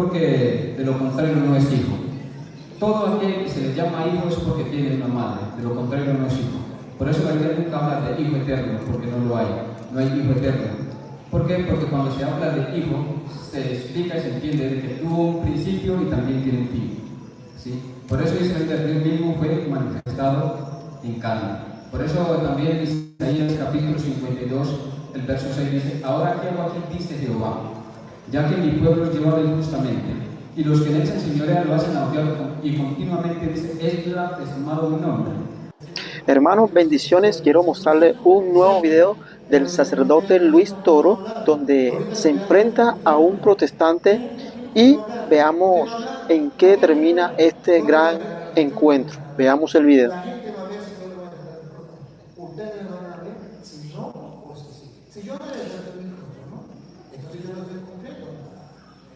porque de lo contrario no es hijo. Todo aquel que se le llama hijo es porque tiene una madre, de lo contrario no es hijo. Por eso la Biblia nunca habla de hijo eterno, porque no lo hay, no hay hijo eterno. ¿Por qué? Porque cuando se habla de hijo, se explica y se entiende de que tuvo un principio y también tiene un fin. ¿Sí? Por eso dice que Dios mismo fue manifestado en carne. Por eso también dice ahí en el capítulo 52, el verso 6 dice: ahora, ¿qué hago aquí? Dice Jehová, ya que mi pueblo lleva injustamente, y los que en él se enseñorean lo hacen odiar, y continuamente dice: es blasfemado mi nombre. Hermanos, bendiciones. Quiero mostrarles un nuevo video del sacerdote Luis Toro, donde se enfrenta a un protestante y veamos en qué termina este gran encuentro. Veamos el video. La gente va a ver si yo le voy a dejar el micrófono. Ustedes van a ver si no o si sí. Si yo no les doy el micrófono, entonces yo lo estoy cumpliendo.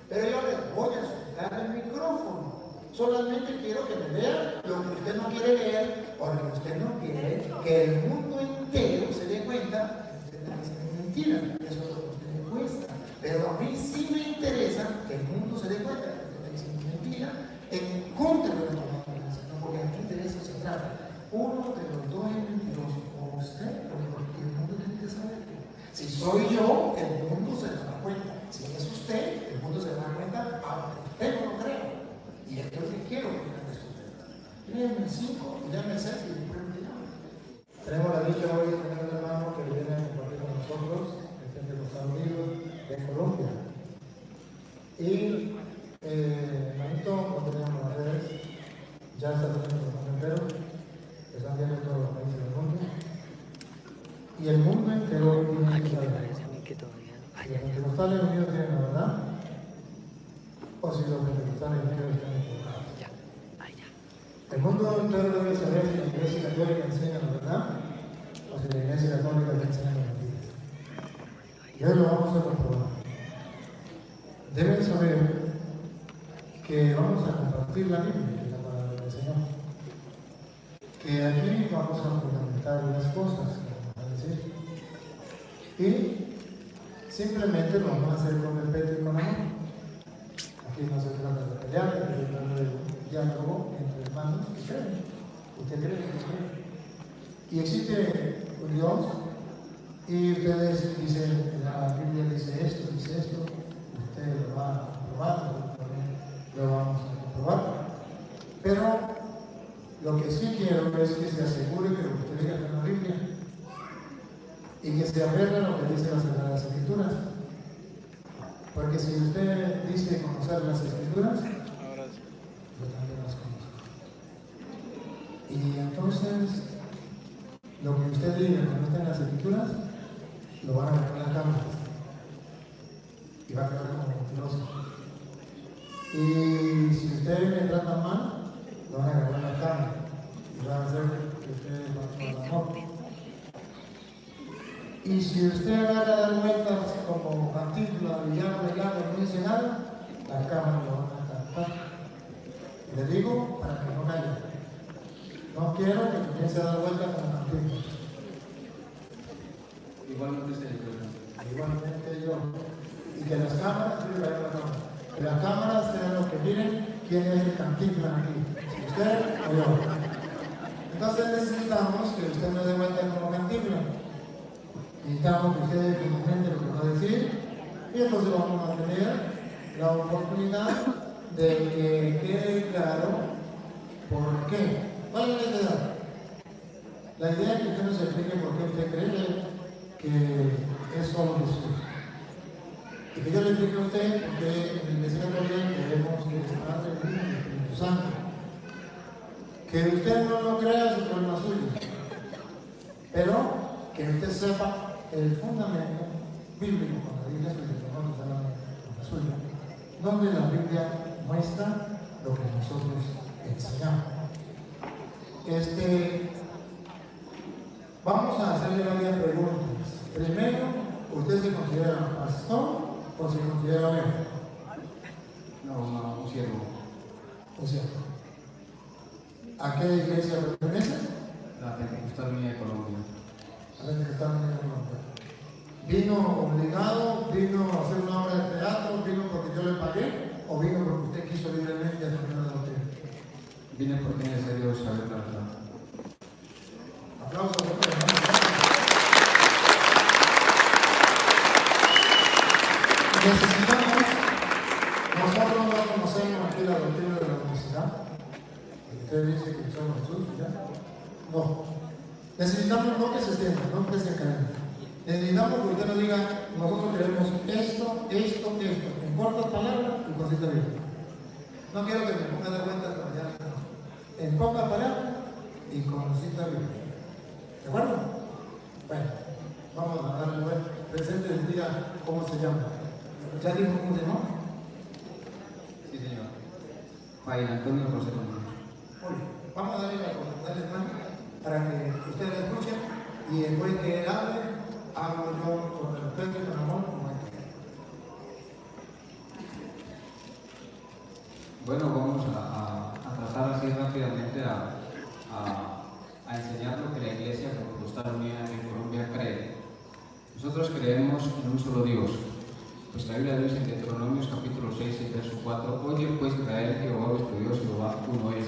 Pero yo les voy a soltar el micrófono. Solamente quiero que me vean lo que usted no quiere ver, porque usted no quiere que el mundo entero se dé cuenta que usted está diciendo mentira. Eso es lo que a usted le cuesta. Pero a mí sí me interesa que el mundo se dé cuenta que usted está diciendo mentira en contra de lo que porque aquí de eso se trata. Uno de los dos es mentiroso, o usted, porque el mundo tiene que saber. Si soy yo, el mundo se da cuenta. Si es usted, el mundo se da cuenta, aunque usted no lo crea. Y esto es lo que quiero que me resulte. Léeme 5, léeme 6 y después me llame. Tenemos la dicha hoy de tener un hermano que viene a compartir con nosotros, que es de los Estados Unidos, de Colombia. Y, hermanito, no tenemos las redes. Ya está teniendo los enteros, que están viendo todos los países del mundo. Y el mundo entero tiene que saber. Si los pentecostales unidos tienen la verdad, o si los pentecostales unidos están equivocados. El mundo entero debe saber si la Iglesia Católica enseña la verdad, o si la Iglesia Católica está enseñando mentiras. Y hoy lo vamos a comprobar. Deben saber que vamos a compartir la Biblia. Que aquí vamos a fundamentar unas cosas, vamos a decir, y simplemente lo vamos a hacer con respeto y con amor. Aquí no se trata de pelear, se trata de diálogo entre hermanos que creen. Usted cree que no cree. Y existe un Dios, y ustedes dicen, la Biblia dice esto, usted lo va a comprobar, nosotros también lo vamos a comprobar. Pero lo que sí quiero es que se asegure que lo que usted diga está en la Biblia y que se aferre a lo que dice las Sagradas Escrituras. Porque si usted dice conocer las Escrituras, yo también las conozco. Y entonces, lo que usted diga que no está en las Escrituras, lo van a ver en las cámaras y va a quedar como mentiroso. Y si usted me trata mal, lo van a agarrar la cámara y van a hacer que ustedes van con amor. Y si usted va a dar vueltas como Cantinflas, villano, no dice nada, la cámara lo van a captar. Y le digo para que no caiga. No quiero que comience a dar vueltas como Cantinflas. Igualmente yo. Y que las cámaras, que las cámaras sean los que miren quién es el Cantinflas aquí. ¿Usted o yo? Entonces necesitamos que usted no dé vuelta como Cantinflas. Necesitamos que usted finalmente lo que va a decir y entonces vamos a tener la oportunidad de que quede claro por qué. ¿Cuál es la idea? La idea es que usted nos explique por qué usted cree que es solo Jesús. Y que yo le explique a usted por qué en la Iglesia Católica creemos que es Padre, Hijo y Espíritu Santo. Que usted no lo crea es un problema suyo, pero que usted sepa el fundamento bíblico con la Biblia suya, con la suya, donde la Biblia muestra lo que nosotros enseñamos. Vamos a hacerle varias preguntas. Primero, ¿usted se considera pastor o se considera oveja? No, un siervo. Un siervo. ¿A qué iglesia pertenece? La Pentecostal Unida de Colombia. A la Pentecostal Unida de Colombia. ¿Vino obligado? ¿Vino a hacer una obra de teatro? ¿Vino porque yo le pagué? ¿O vino Vine porque es necesario saber la verdad. Aplausos. Necesitamos, nosotros no conocemos aquí la doctrina de la unicidad. Usted dice que somos Jesús, ¿ya? No. Necesitamos no que se extienda, no que se academia. Necesitamos que usted nos diga, nosotros queremos esto, en cortas palabras y con cita bíblica. No quiero que me ponga de vuelta para allá, no. En pocas palabras y con cita bíblica. ¿De acuerdo? Bueno, vamos a darle vuelta. Presente el día, ¿cómo se llama? ¿Ya dijo cómo se llama? Sí, señor. Juan Antonio José Román. Vamos a darle mano para que ustedes escuchen y después que él hable, hablo yo con respeto y con amor como él. Bueno, vamos a tratar así rápidamente a enseñar lo que la Iglesia Pentecostal Unida en Colombia cree. Nosotros creemos en un solo Dios. Pues la Biblia dice en Deuteronomios capítulo 6 y verso 4: Oye pues Israel, Jehová vuestro Dios, Jehová uno es.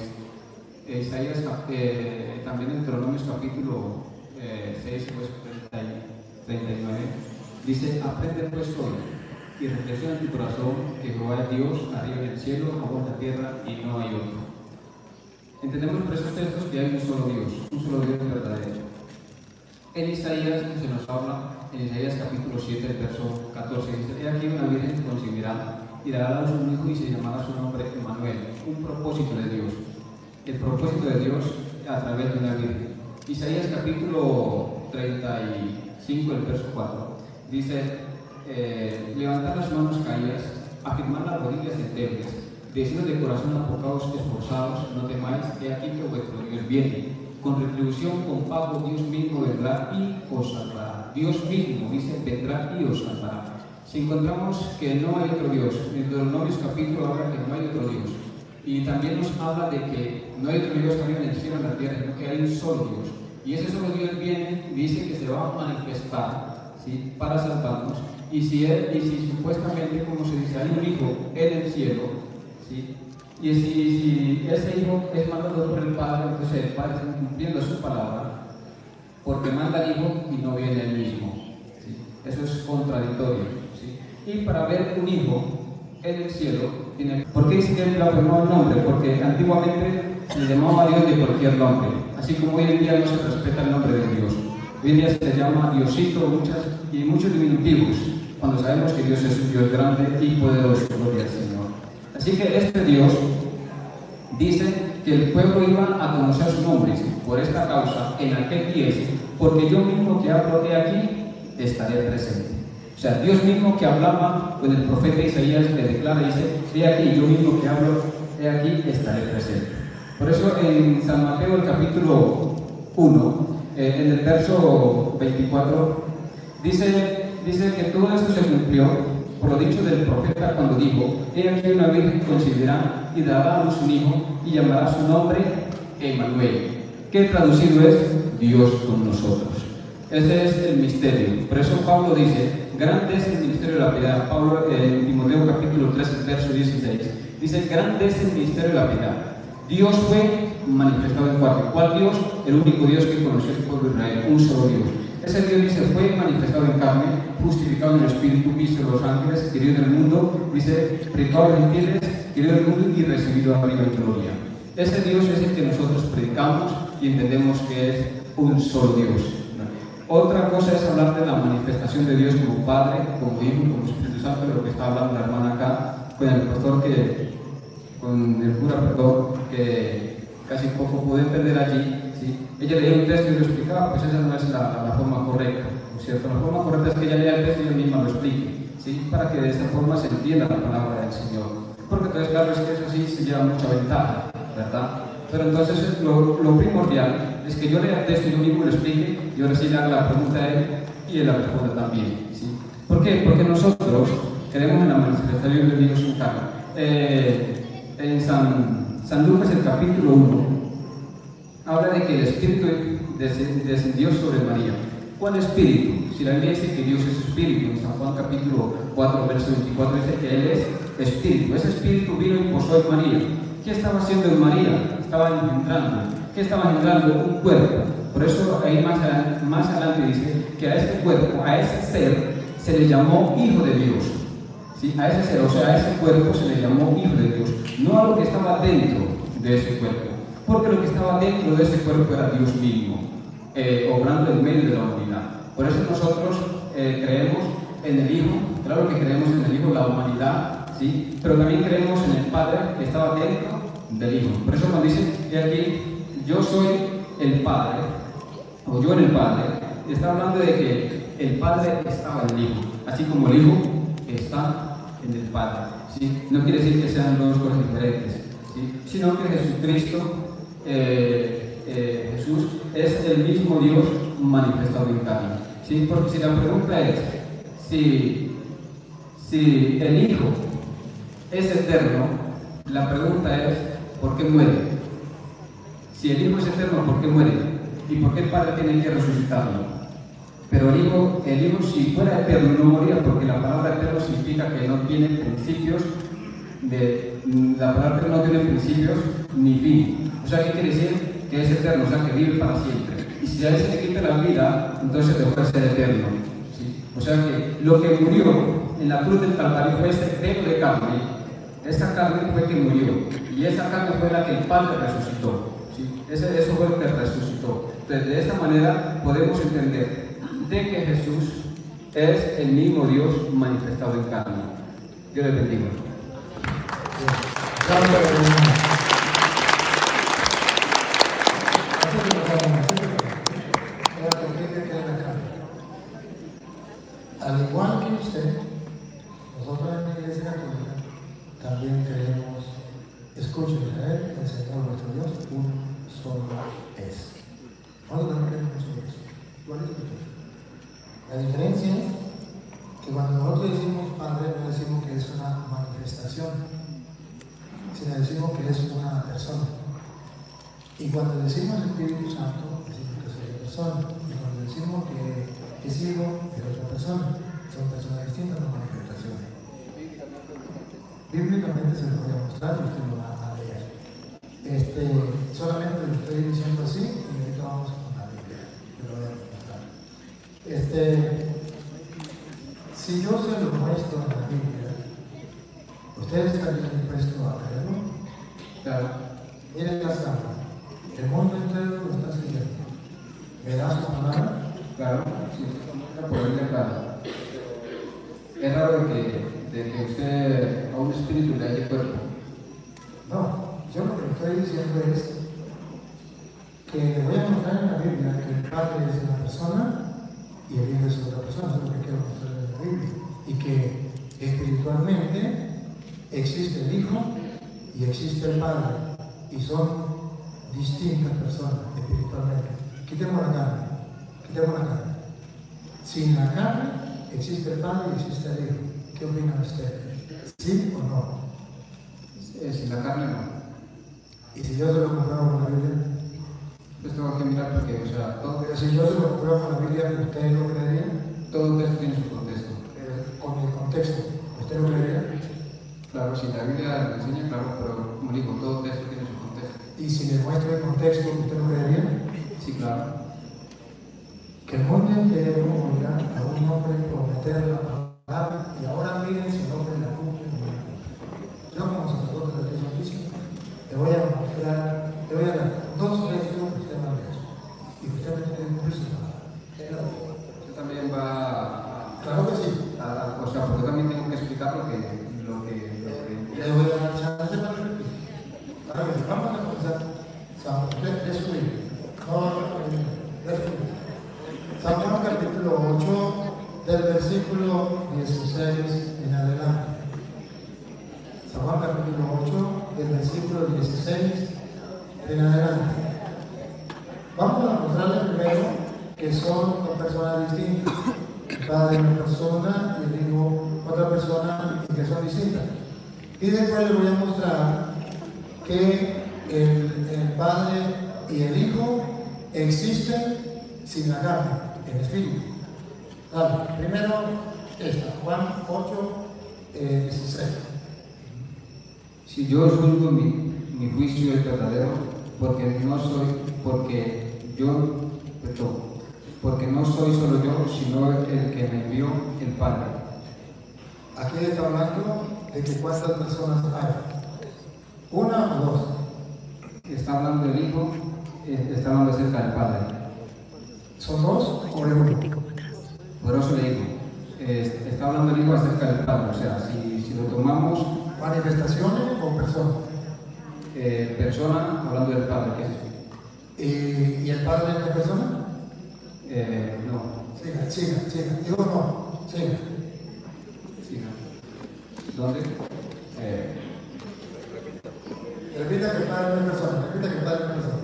Isaías también en Deuteronomios capítulo 6 verso 39 dice: Aprende pues hoy y reflexiona en tu corazón que Jehová es Dios, arriba en el cielo, abajo en la tierra, y no hay otro. Entendemos por esos textos que hay un solo Dios verdadero. En Isaías se nos habla, en Isaías capítulo 7, el verso 14, dice: He aquí una virgen concebirá y dará a luz un hijo y se llamará su nombre Emmanuel, un propósito de Dios. El propósito de Dios a través de una virgen. Isaías capítulo 35, el verso 4, dice: levantad las manos caídas, afirmad las rodillas endebles, decidos de corazón apocados, esforzados, no temáis, he aquí que vuestro Dios viene. Con retribución, con pago, Dios mismo vendrá y os salvará. Dios mismo, dice, vendrá y os salvará. Si encontramos que no hay otro Dios, en Deuteronomios capítulo habla que no hay otro Dios. Y también nos habla de que no hay otro Dios arriba en el cielo, en la tierra, sino que hay un solo Dios. Y ese solo Dios viene, dice que se va a manifestar, ¿sí?, para salvarnos. Y si supuestamente, como se dice, hay un hijo en el cielo, ¿sí?, y si ese hijo es mandado por el Padre, entonces el Padre está cumpliendo su palabra, porque manda al hijo y no viene él mismo, ¿sí? Eso es contradictorio, ¿sí? Y para ver un hijo en el cielo, ¿por qué dice que él le apeló el nombre? Porque antiguamente se le llamaba a Dios de cualquier nombre, así como hoy en día no se respeta el nombre de Dios. Hoy en día se le llama Diosito y muchos diminutivos, cuando sabemos que Dios es un Dios grande y poderoso, gloria al Señor. Así que este Dios dice que el pueblo iba a conocer su nombre. Por esta causa, en aquel día, porque yo mismo que hablo de aquí, estaré presente. O sea, Dios mismo que hablaba con el profeta Isaías le declara y dice: he aquí, yo mismo que hablo, he aquí, estaré presente. Por eso en San Mateo, el capítulo 1, en el verso 24, dice que todo esto se cumplió por lo dicho del profeta cuando dijo: he aquí una virgen concebirá y dará a luz un hijo y llamará su nombre Emmanuel, que traducido es Dios con nosotros. Ese es el misterio. Por eso Pablo dice: grande es el misterio de la piedad. Pablo en Timoteo capítulo 3, verso 16, dice: grande es el misterio de la piedad. Dios fue manifestado en cuerpo. ¿Cuál Dios? El único Dios que conoció el pueblo de Israel, un solo Dios. Ese Dios, dice, fue manifestado en carne, justificado en el Espíritu, visto en los ángeles, querido en el mundo, dice, predicado a los gentiles, querido en el mundo y recibido arriba en gloria. Ese Dios es el que nosotros predicamos y entendemos que es un solo Dios. Otra cosa es hablar de la manifestación de Dios como Padre, como Hijo, como Espíritu Santo, de lo que está hablando la hermana acá, con el pastor con el cura, que casi poco pude entender allí. ¿Sí? Ella leía un texto y lo explicaba, pues esa no es la forma correcta, ¿no es cierto? La forma correcta es que ella lea el texto y ella misma lo explique, ¿sí?, para que de esta forma se entienda la palabra del Señor. Porque entonces, claro, es que eso sí se lleva mucha ventaja, ¿verdad? Pero entonces lo primordial es que yo lea el texto y yo mismo lo explique, y ahora sí le haga la pregunta a él y él la responda también, ¿sí? ¿Por qué? Porque nosotros creemos en la manifestación de Dios en carne. En San Lucas, el capítulo 1, habla de que el Espíritu descendió sobre María. ¿Cuál Espíritu? Si la Biblia dice que Dios es Espíritu, en San Juan capítulo 4, verso 24, dice que Él es Espíritu. Ese Espíritu vino y posó en María. ¿Qué estaba haciendo en María? Estaba engendrando. ¿Qué estaba engendrando? Un cuerpo. Por eso ahí más adelante dice que a este cuerpo, a ese ser, se le llamó Hijo de Dios. ¿Sí? A ese ser, o sea, a ese cuerpo se le llamó Hijo de Dios. No a lo que estaba dentro de ese cuerpo. Porque lo que estaba dentro de ese cuerpo era Dios mismo, obrando en medio de la humanidad. Por eso nosotros creemos en el Hijo, claro que creemos en el Hijo, la humanidad, ¿sí? Pero también creemos en el Padre que estaba dentro del Hijo. Por eso cuando dice que aquí, yo soy el Padre, o yo en el Padre, está hablando de que el Padre estaba en el Hijo, así como el Hijo está en el Padre, ¿sí? No quiere decir que sean dos cosas diferentes, ¿sí? Sino que Jesucristo, Jesús, es el mismo Dios manifestado en carne, ¿sí? Porque si la pregunta es, si el Hijo es eterno, la pregunta es, ¿por qué muere? Si el Hijo es eterno, ¿por qué muere? ¿Y por qué el Padre tiene que resucitarlo? Pero el Hijo, si fuera eterno, no moría, porque la palabra eterno significa que no tiene principios, la palabra eterno no tiene principios ni fin. O sea, ¿qué quiere decir? Que es eterno, o sea, que vive para siempre. Y si a él se le quita la vida, entonces dejó de ser eterno, ¿sí? O sea que lo que murió en la cruz del Calvario fue ese dedo de carne. Esa carne fue que murió, y esa carne fue la que el Padre resucitó, ¿sí? Eso fue lo que resucitó. Entonces, de esta manera podemos entender de que Jesús es el mismo Dios manifestado en carne. Dios le bendiga. Al igual que usted, nosotros en la Iglesia Católica también creemos, escuchen Israel, el Señor nuestro Dios, uno solo es. Nosotros también creemos en eso. ¿Cuál es el? La diferencia es que cuando nosotros decimos Padre, no decimos que es una manifestación, sino decimos que es una persona. Y cuando decimos Espíritu Santo, decimos que es otra persona. Y cuando decimos que es Hijo, es otra persona. Son personas distintas, no manifestaciones. Bíblicamente se lo voy a mostrar y usted lo va a leer. Solamente lo estoy diciendo así y ahorita vamos con la Biblia. Lo voy a mostrar. Si yo se lo muestro en la Biblia, ¿ustedes estarían dispuestos a creerlo? Claro. Miren las cámaras. El mundo entero lo está siguiendo. ¿Me da su palabra? Claro, sí, una ponerle claro. Es raro de que usted a un espíritu le haya cuerpo. No, yo lo que estoy diciendo es que voy a mostrar en la Biblia que el Padre es una persona y el Hijo es otra persona, es lo que quiero mostrar en la Biblia. Y que espiritualmente existe el Hijo y existe el Padre, y son distintas personas espiritualmente. Quitemos la carne. Sin la carne existe el Padre y existe el Hijo. ¿Qué opinan ustedes? ¿Sí o no? Sin la carne no. ¿Y si yo se lo compraba con la Biblia? Pues tengo que mirar porque, o sea, Pero si yo se lo compraba con la Biblia, ¿ustedes lo creerían? todo texto tiene su contexto. Con el contexto, ¿usted lo creería? Claro, si la Biblia lo enseña, claro, pero como digo, todo texto tiene su contexto. Y si le muestro el contexto, ¿usted lo creería? Sí, claro. Que el mundo entero oiga a un hombre prometer la palabra y ahora miren si el hombre la cumple o no la cumple. Yo como sacerdote de Dios Santísimo le voy a mostrar, le voy a dar dos veces lo que usted me ha hecho y usted me tiene que cumplir su palabra. Usted también va a... Claro que sí. O sea, porque también tengo que explicar lo que Le voy a dar chance para repetir. Ahora bien, vamos a comenzar. Es su Biblia. San Juan capítulo 8, del versículo 16 en adelante. San Juan capítulo 8, del versículo 16 en adelante. Vamos a mostrarle primero que son dos personas distintas. El Padre una persona y el Hijo otra persona y que son distintas. Y después le voy a mostrar que el Padre y el Hijo existen sin la carne, el Espíritu. Dale, primero esta, Juan 8, 16. Si yo os juzgo, mi juicio es verdadero, porque no soy solo yo, sino el que me envió el Padre. Aquí está hablando de que cuántas personas hay. ¿Una o dos? Está hablando del Hijo, está hablando acerca del Padre. ¿Son dos o es uno? Por eso le digo, está hablando el Hijo acerca del Padre, o sea, si lo tomamos... ¿Manifestaciones o personas? Persona hablando del Padre, ¿qué es eso? ¿Y el Padre es una persona? No. Siga. Digo no, siga. ¿Dónde? Repita que el Padre no es persona, repita que el Padre no es persona.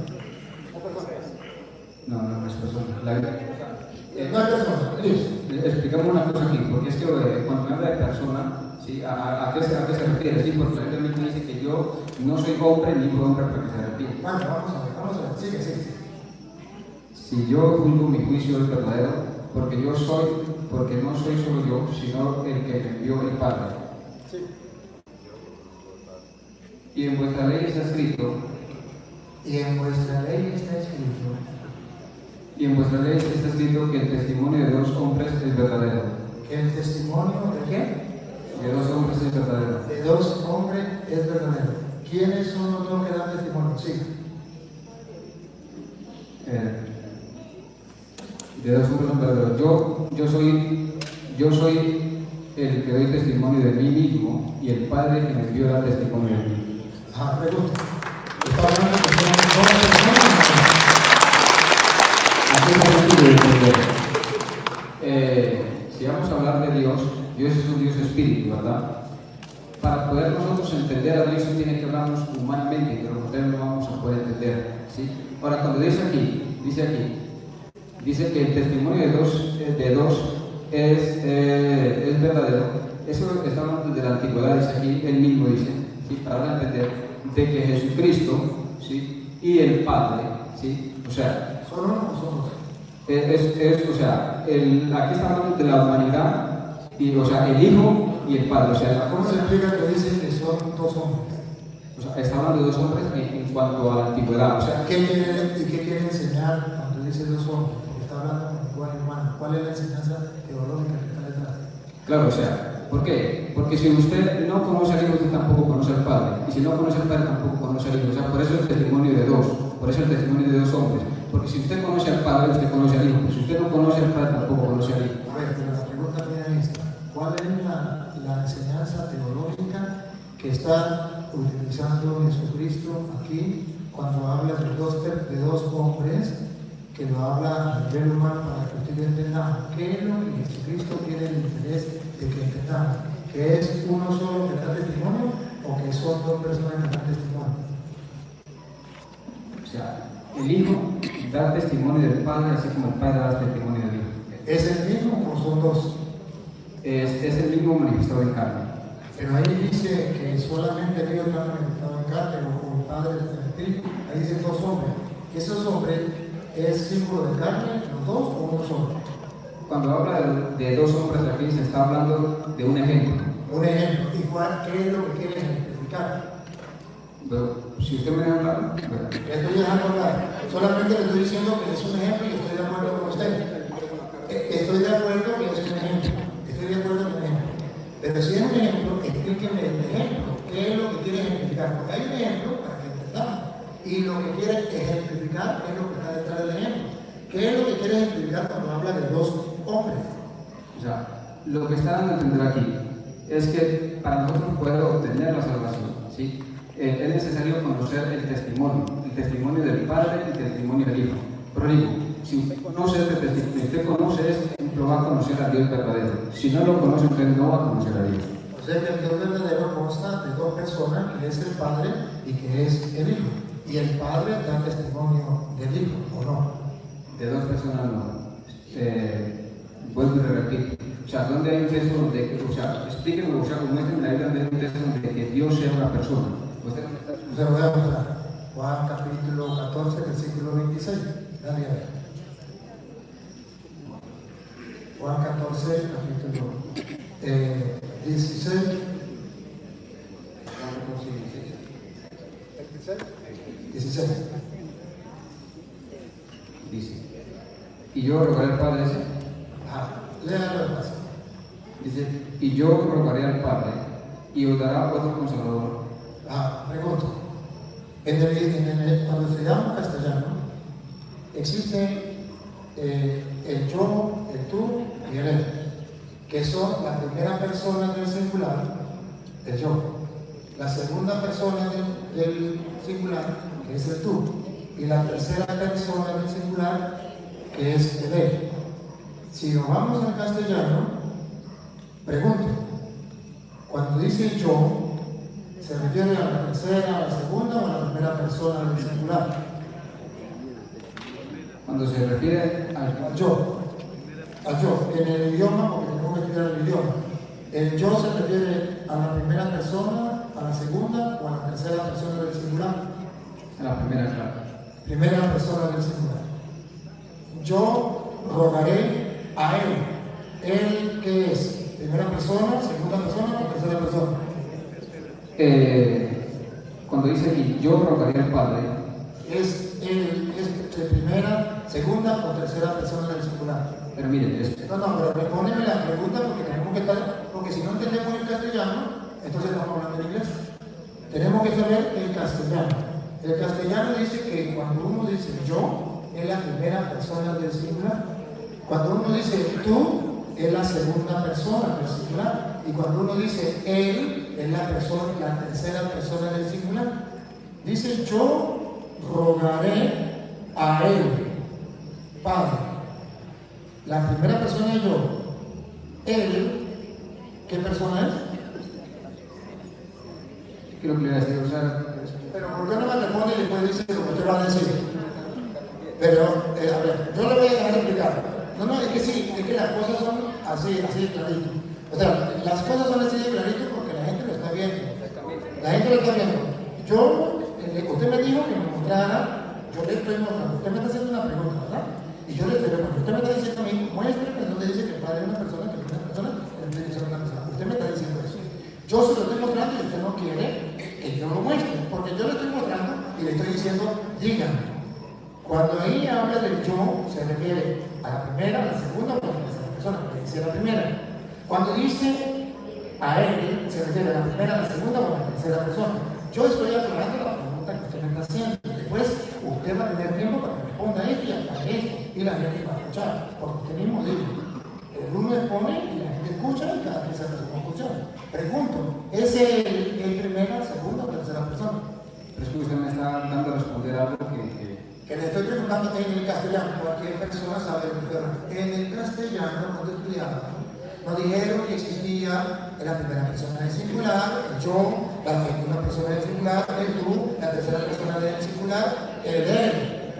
No es persona. No es persona, listo. Explicamos una cosa aquí, porque es que cuando me habla de persona, ¿sí? ¿A qué se refiere? Sí, porque realmente dice que yo no soy hombre ni hijo de hombre para que se refiere. Bueno, vamos a ver, sigue. Si yo juzgo mi juicio es verdadero, porque no soy solo yo, sino el que me envió el Padre. Sí. Y en vuestra ley está escrito, que el testimonio de dos hombres es verdadero. ¿Que el testimonio de qué? De dos hombres es verdadero. De dos hombres es verdadero. ¿Quiénes son los dos que dan testimonio? Sí. De dos hombres son verdaderos. Yo soy el que doy testimonio de mí mismo y el Padre que me envió da testimonio de mí. Pregunta. ¿Está hablando de que son dos personas? Aquí está el estudio de si vamos a hablar de Dios es un Dios espíritu, ¿verdad? Para poder nosotros entender a Dios tiene que hablarnos humanamente, pero nosotros no vamos a poder entender, ¿sí? Ahora, cuando dice que el testimonio de dos es verdadero, eso está hablando de la antigüedad, dice aquí, él mismo dice, ¿sí? Para dar a entender de que Jesucristo, ¿sí? Y el Padre, ¿sí? O sea, ¿Son uno o son dos? aquí está hablando de la humanidad, y, o sea, el Hijo y el Padre, o sea, ¿Cómo se explica que dice que son dos hombres? O sea, está hablando de dos hombres en cuanto a la antigüedad, o sea, ¿Qué quiere enseñar cuando dice dos hombres? Porque está hablando con lenguaje humano. ¿Cuál es la enseñanza teológica que está detrás? claro, o sea, ¿por qué? Porque si usted no conoce al Hijo, usted tampoco conoce al Padre, y si no conoce al Padre, tampoco conoce al Hijo, o sea, por eso el testimonio de dos, por eso el testimonio de dos hombres, porque si usted conoce al Padre, usted conoce al Hijo, pero si usted no conoce al Padre, tampoco conoce al Hijo. A ver, pero la pregunta mía es esta. ¿Cuál es la enseñanza teológica que está utilizando Jesucristo aquí cuando habla de dos hombres, que lo habla a nivel humano para que ustedes entendamos qué es lo que Jesucristo tiene el interés de que entendamos? ¿Que es uno solo que da testimonio o que son dos personas que dan testimonio? O sea, el Hijo da testimonio del Padre, así como el Padre da testimonio del Hijo. ¿Es el mismo o son dos? Es el mismo manifestado en carne. Pero ahí dice que solamente Dios lo ha manifestado en carne o el Padre del Espíritu. Ahí dice dos hombres. ¿Esos hombres es símbolo de carne, los dos o uno solo? Cuando habla de dos hombres aquí se está hablando de un ejemplo. Un ejemplo. ¿Y qué es lo que quiere ejemplificar? Pero si usted me deja hablar, Le estoy dejando hablar. Solamente le estoy diciendo que es un ejemplo y estoy de acuerdo con usted. Estoy de acuerdo que es un ejemplo. Estoy de acuerdo con el ejemplo. Pero si es un ejemplo, explíqueme el ejemplo. ¿Qué es lo que quiere ejemplificar? Porque hay un ejemplo para que entendamos. Y lo que quiere ejemplificar es lo que está detrás del ejemplo. ¿Qué es lo que quiere ejemplificar cuando habla de dos hombres? o sea, lo que está dando a entender aquí es que para nosotros poder obtener la salvación, ¿sí? Es necesario conocer el testimonio del Padre y el testimonio del Hijo. Pero digo, si usted conoce este testimonio, si usted conoce esto, va a conocer a Dios verdadero. Si no lo conoce, usted no va a conocer a Dios. O sea que el Dios verdadero consta de dos personas, que es el Padre y que es el Hijo. Y el Padre da testimonio del Hijo, ¿o no? De dos personas no. Vuelvo y repito. O sea, ¿dónde hay un texto donde, o sea, explíquenme, o sea, muéstrenme la Biblia donde hay un texto donde que Dios sea una persona? Se lo voy a mostrar. Juan capítulo 14, versículo 26. Dale a ver. Juan 14, capítulo 16. 16. Dice, y yo rogaré al Padre ese. Léalo más. Dice, y yo rogaré al Padre y os dará otro consolador. Pregunto. Cuando estudiamos castellano, existe el yo, el tú y el él, que son la primera persona del singular, el yo, la segunda persona del singular, que es el tú, y la tercera persona del singular, que es el él. Si nos vamos al castellano, pregunto, cuando dice yo, ¿se refiere a la tercera, a la segunda o a la primera persona del singular? Cuando se refiere Al yo, en el idioma, porque tenemos que estudiar el idioma. ¿El yo se refiere a la primera persona, a la segunda o a la tercera persona del singular? a la primera, claro. Primera persona del singular. Yo rogaré a él. ¿Él qué es? ¿Primera persona, segunda persona o tercera persona? Cuando dice aquí, yo rogaré al Padre, ¿Es de primera, segunda o tercera persona del singular? pero miren, No, pero respóndeme la pregunta porque tenemos que estar, porque si no entendemos el castellano, entonces estamos hablando en inglés. Tenemos que saber el castellano. El castellano dice que cuando uno dice yo, es la primera persona del singular. Cuando uno dice tú, es la segunda persona del singular. Y cuando uno dice él, es la tercera persona del singular. Dice yo rogaré a él, Padre. La primera persona es yo. Él, ¿qué persona es? ¿qué es lo que le voy a decir? O sea, Pero ¿por qué no me responde y después dice lo que usted va a decir? Pero, a ver, yo le voy a dejar explicar. No, es que sí, es que las cosas son así de clarito. O sea, las cosas son así de clarito porque la gente lo está viendo. La gente lo está viendo. Usted me dijo que me mostrara, yo le estoy mostrando. Usted me está haciendo una pregunta, ¿verdad? Y yo le estoy respondiendo. Usted me está diciendo a mí, muéstrame donde dice que el Padre es una persona, que es una persona, que el Espíritu es una persona. Usted me está diciendo eso. Yo se lo estoy mostrando y usted no quiere que yo lo muestre, porque yo le estoy mostrando y le estoy diciendo, dígame. Cuando ahí habla del yo, se refiere a la primera, a la segunda o a la tercera persona, que dice la primera. Cuando dice a él, se refiere a la primera, a la segunda o a la tercera persona. Yo estoy aclarando la pregunta que usted me está haciendo. Después, usted va a tener tiempo para que responda esto y hasta esto, y la gente va a escuchar, porque usted mismo dice. El uno expone y la gente escucha y cada vez se hace su conclusión. Pregunto, ¿es el primera, segunda o tercera persona? pero es que usted me está dando a responder algo Que le estoy preguntando en el castellano, cualquier persona sabe lo que estoy hablando. En el castellano, cuando estudiaba, nos dijeron que existía la primera persona del singular, el yo, la segunda persona del singular, el tú, la tercera persona del singular, el él.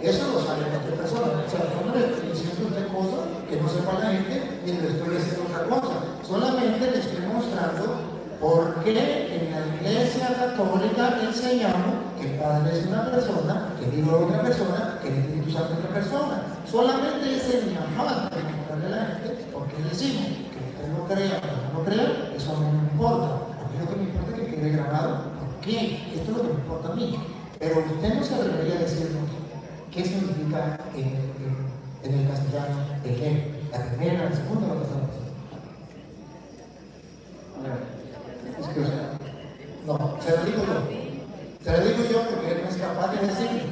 Eso lo sabe cualquier persona. O sea, yo no le estoy diciendo a usted cosas que no sepa la gente, ni le estoy diciendo otra cosa. Solamente le estoy mostrando por qué en la Iglesia Católica enseñamos que el Padre es una persona, que el Hijo es otra persona, que el Espíritu Santo es otra persona. Solamente ese es mi afán de mostrarle a la gente porque decimos que usted lo crea o no lo crea, eso a mí no me importa. A mí lo que me importa es que quede grabado. ¿Por qué? Esto es lo que me importa a mí. Pero usted no se atrevería a decirnos qué significa en el castellano el él, la primera, la segunda o la tercera persona. a ver, es que, o sea, No, se lo digo yo. Se lo digo yo porque él no es capaz de decirlo.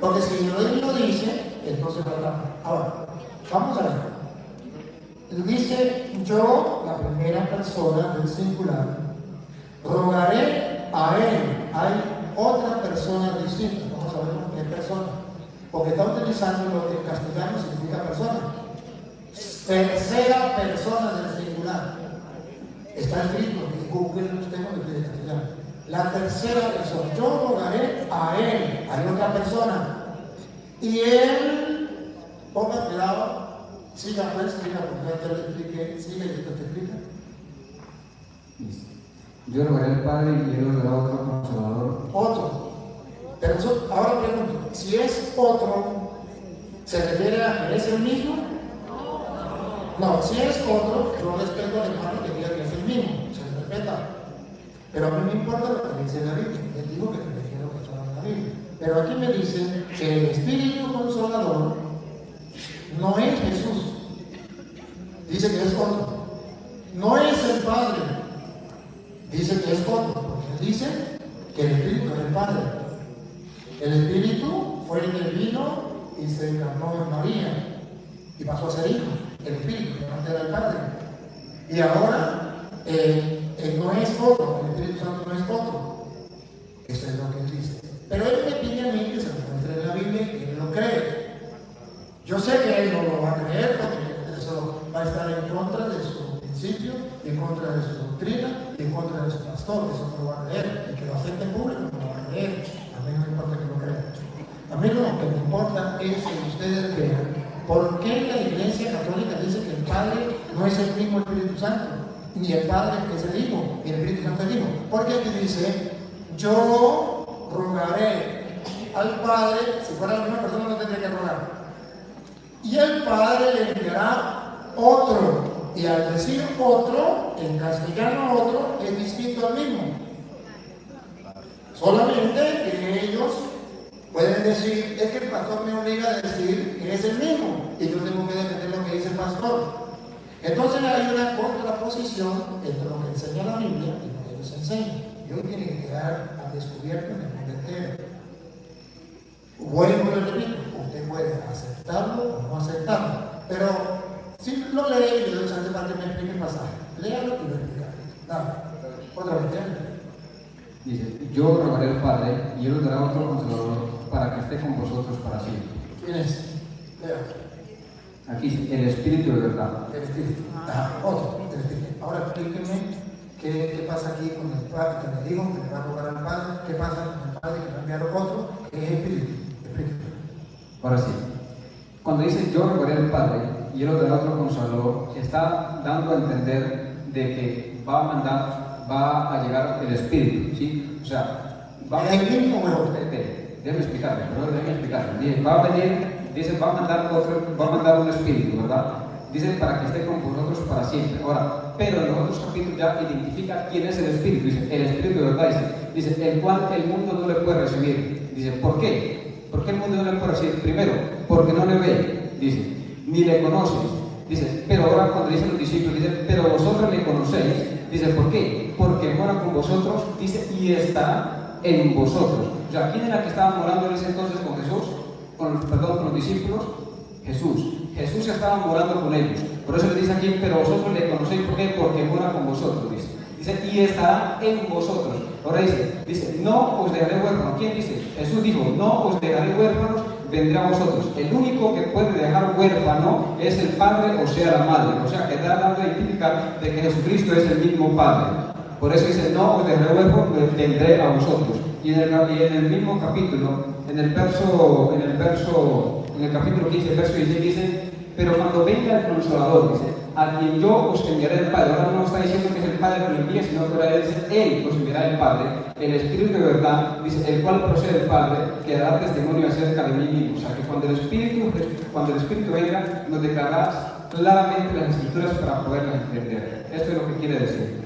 Porque si él lo dice, entonces no está. Ahora, vamos a ver. Dice yo, la primera persona del singular, rogaré a él. Hay otra persona distinta. Vamos a ver con qué persona. Porque está utilizando lo que en castellano significa persona. Tercera persona del singular. Está escrito en Google, usted cuando escribe castellano. La tercera persona. Yo rogaré a él. Hay otra persona. Y él, ponga cuidado, siga pues, siga, porque ya le expliqué, siga y esto te explica. yo rogaré al Padre y él os dará otro consolador. Otro. Pero ahora pregunto, si es otro, ¿se refiere a que es el mismo? No, si es otro, yo respeto al hermano que diga que es el mismo, se le respeta. Pero a mí me importa lo que dice la Biblia. Él dijo que te refiero que son la Biblia. Pero aquí me dicen que el Espíritu Consolador no es Jesús. Dice que es otro. No es el Padre. Dice que es otro. Porque dice que el Espíritu es el Padre. El Espíritu fue el que vino y se encarnó en María y pasó a ser hijo. El Espíritu, que no era el Padre. Y ahora no es otro, el Espíritu Santo no es otro. Eso es lo que él dice. Pero él me pide a mí que se lo muestre en la Biblia y que él lo cree. Yo sé que él no lo va a creer porque eso va a estar en contra de su principio, en contra de su doctrina, y en contra de su pastor. Eso no lo va a creer. Y que lo acepte en público no lo va a creer. A mí no me importa que lo crea. A mí lo que me importa es que ustedes crean. ¿Por qué la Iglesia Católica dice que el Padre no es el mismo Espíritu Santo? Ni el Padre es el Hijo, ni el Espíritu Santo es el Hijo. Porque aquí dice, yo rogaré al Padre, si fuera la misma persona no tendría que rogar. Y el Padre le enviará otro. Y al decir otro, en castellano otro, es distinto al mismo. Solamente que ellos pueden decir, es que el pastor me obliga a decir que es el mismo. Y yo tengo que defender lo que dice el pastor. Entonces hay una contraposición entre lo que enseña la Biblia y lo que ellos enseñan. Y hoy tiene que quedar al descubierto en el mundo entero. Vuelvo y repito, usted puede aceptarlo o no aceptarlo, pero si lo lee, yo le doy chance para que me explique el pasaje. Léalo y lo explicaré. Dale, otra vez. Dice, yo rogaré al Padre y él os dará otro consolador para que esté con vosotros para siempre. ¿Quién es? Lea. Aquí dice, el Espíritu de verdad. El Espíritu. Otro, el Espíritu. Ahora explíqueme qué pasa aquí con el Padre que me dijo que me va a rogar al Padre. ¿Qué pasa con el Padre que me va a enviar otro? Que es Espíritu. Ahora sí, cuando dice yo rogaré al Padre y él os dará otro consolador, está dando a entender de que va a llegar el Espíritu, ¿sí? O sea, va a venir. Déjame explicarme, Dice, va a venir, dice, va a mandar un Espíritu, ¿verdad? Dice para que esté con vosotros para siempre. Ahora, pero en los otros capítulos ya identifica quién es el Espíritu. Dice, el Espíritu de verdad, dice, el cual el mundo no le puede recibir. Dice, ¿por qué? ¿Por qué el mundo no le puede recibir? Primero, porque no le ve, dice, ni le conoces. Dice, pero ahora cuando dicen los discípulos, dice, pero vosotros le conocéis. Dice, ¿por qué? Porque mora con vosotros, dice, y está en vosotros. O sea, ¿quién era que estaba morando en ese entonces con Jesús? Con los discípulos. Jesús estaba morando con ellos. Por eso le dice aquí, pero vosotros le conocéis. ¿Por qué? Porque mora con vosotros, dice. Dice, y estará en vosotros. Ahora dice, no os dejaré huérfanos. ¿Quién dice? Jesús dijo, no os dejaré huérfanos, vendré a vosotros. El único que puede dejar huérfano es el Padre, o sea, la Madre. O sea, que está dando a identificar de que Jesucristo es el mismo Padre. Por eso dice, no os dejaré huérfanos, vendré a vosotros. Y en el mismo capítulo, en el capítulo 15, verso 16, dice, pero cuando venga el Consolador, dice, a quien yo os enviaré el Padre. Ahora no está diciendo que es el Padre que lo envía, sino que ahora dice, Él os enviará el Padre, el Espíritu de verdad, dice, el cual procede del Padre, que dará testimonio acerca de mí mismo. O sea, que cuando el Espíritu venga, nos declarará claramente las Escrituras para poderlas entender. Esto es lo que quiere decir.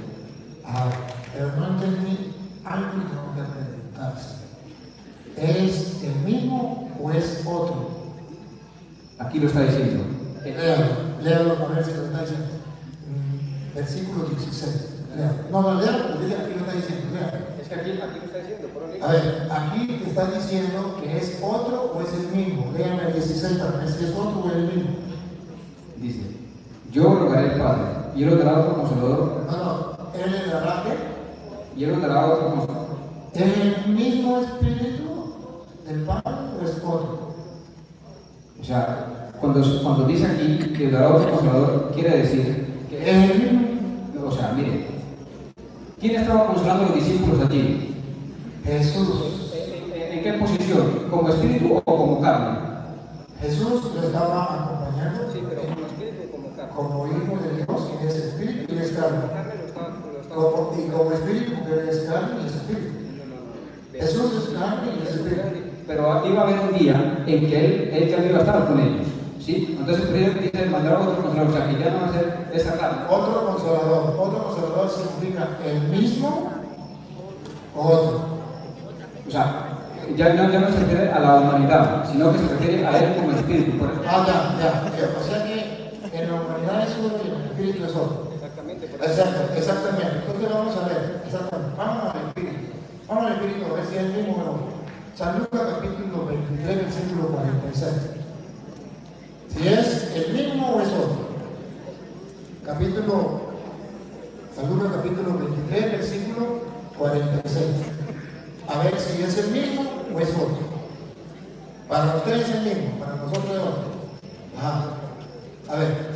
Pero no entendí algo que tengo que preguntarse. ¿Es el mismo o es otro? Aquí lo está diciendo. Léalo a ver si lo está diciendo. Versículo 16. Léalo. Léalo, porque aquí lo está diciendo. Léalo. Es que aquí lo está diciendo. A ver, aquí está diciendo que es otro o es el mismo. Léame el 16 para ver si es otro o es el mismo. Dice, yo rogaré al Padre y él os dará otro consolador. No, él le dará qué. Y él os dará otro consolador. ¿Es el mismo Espíritu del Padre o es otro? O sea, cuando dice aquí que dará otro consolador, quiere decir que es el mismo. O sea, mire, ¿quién estaba consolando a los discípulos allí? Jesús. ¿En qué posición? ¿Como espíritu o como carne? Jesús lo estaba acompañando. Sí, pero como espíritu o como carne. Como hijo de Dios, que es espíritu y es carne. Y como espíritu, que es carne y es espíritu. Jesús es carne y es espíritu. Pero iba a haber un día en que él ya no iba a estar con ellos. ¿Sí? Entonces primero dice, mandará otro consolador, o sea, que ya no va a ser esa carne. Otro consolador significa el mismo o otro. O sea, ya no se refiere a la humanidad, sino que se refiere a él como espíritu. Por eso. O sea que en la humanidad es uno y en el espíritu es otro. Exactamente. Entonces vamos a ver, vamos al espíritu, a ver si es el mismo o no. San Lucas capítulo 23, versículo 46. Si es el mismo o es otro. San Lucas capítulo 23, versículo 46. A ver si es el mismo o es otro. Para ustedes es el mismo, para nosotros es otro. A ver.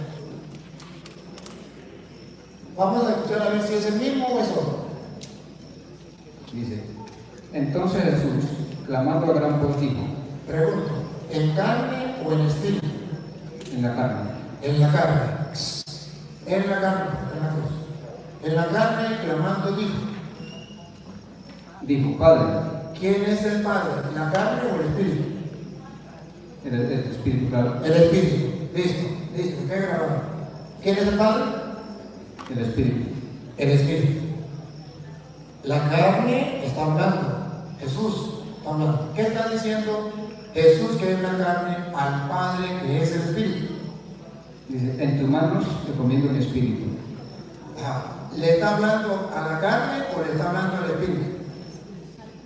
Vamos a escuchar a ver si es el mismo o es otro. Dice, entonces Jesús, clamando a gran voz, dijo, pregunto, ¿en carne o en espíritu? en la carne. En la carne. En la carne, en la cruz. En la carne, clamando, dijo, Padre. ¿Quién es el Padre? ¿La carne o el espíritu? El espíritu, claro. El espíritu. Listo, ¿qué grabado? ¿Quién es el Padre? El espíritu. El espíritu. La carne está hablando. Jesús está hablando. ¿Qué está diciendo Jesús, que es la carne, al Padre, que es el espíritu? Dice, en tus manos te encomiendo mi espíritu. ¿Le está hablando a la carne o le está hablando al espíritu?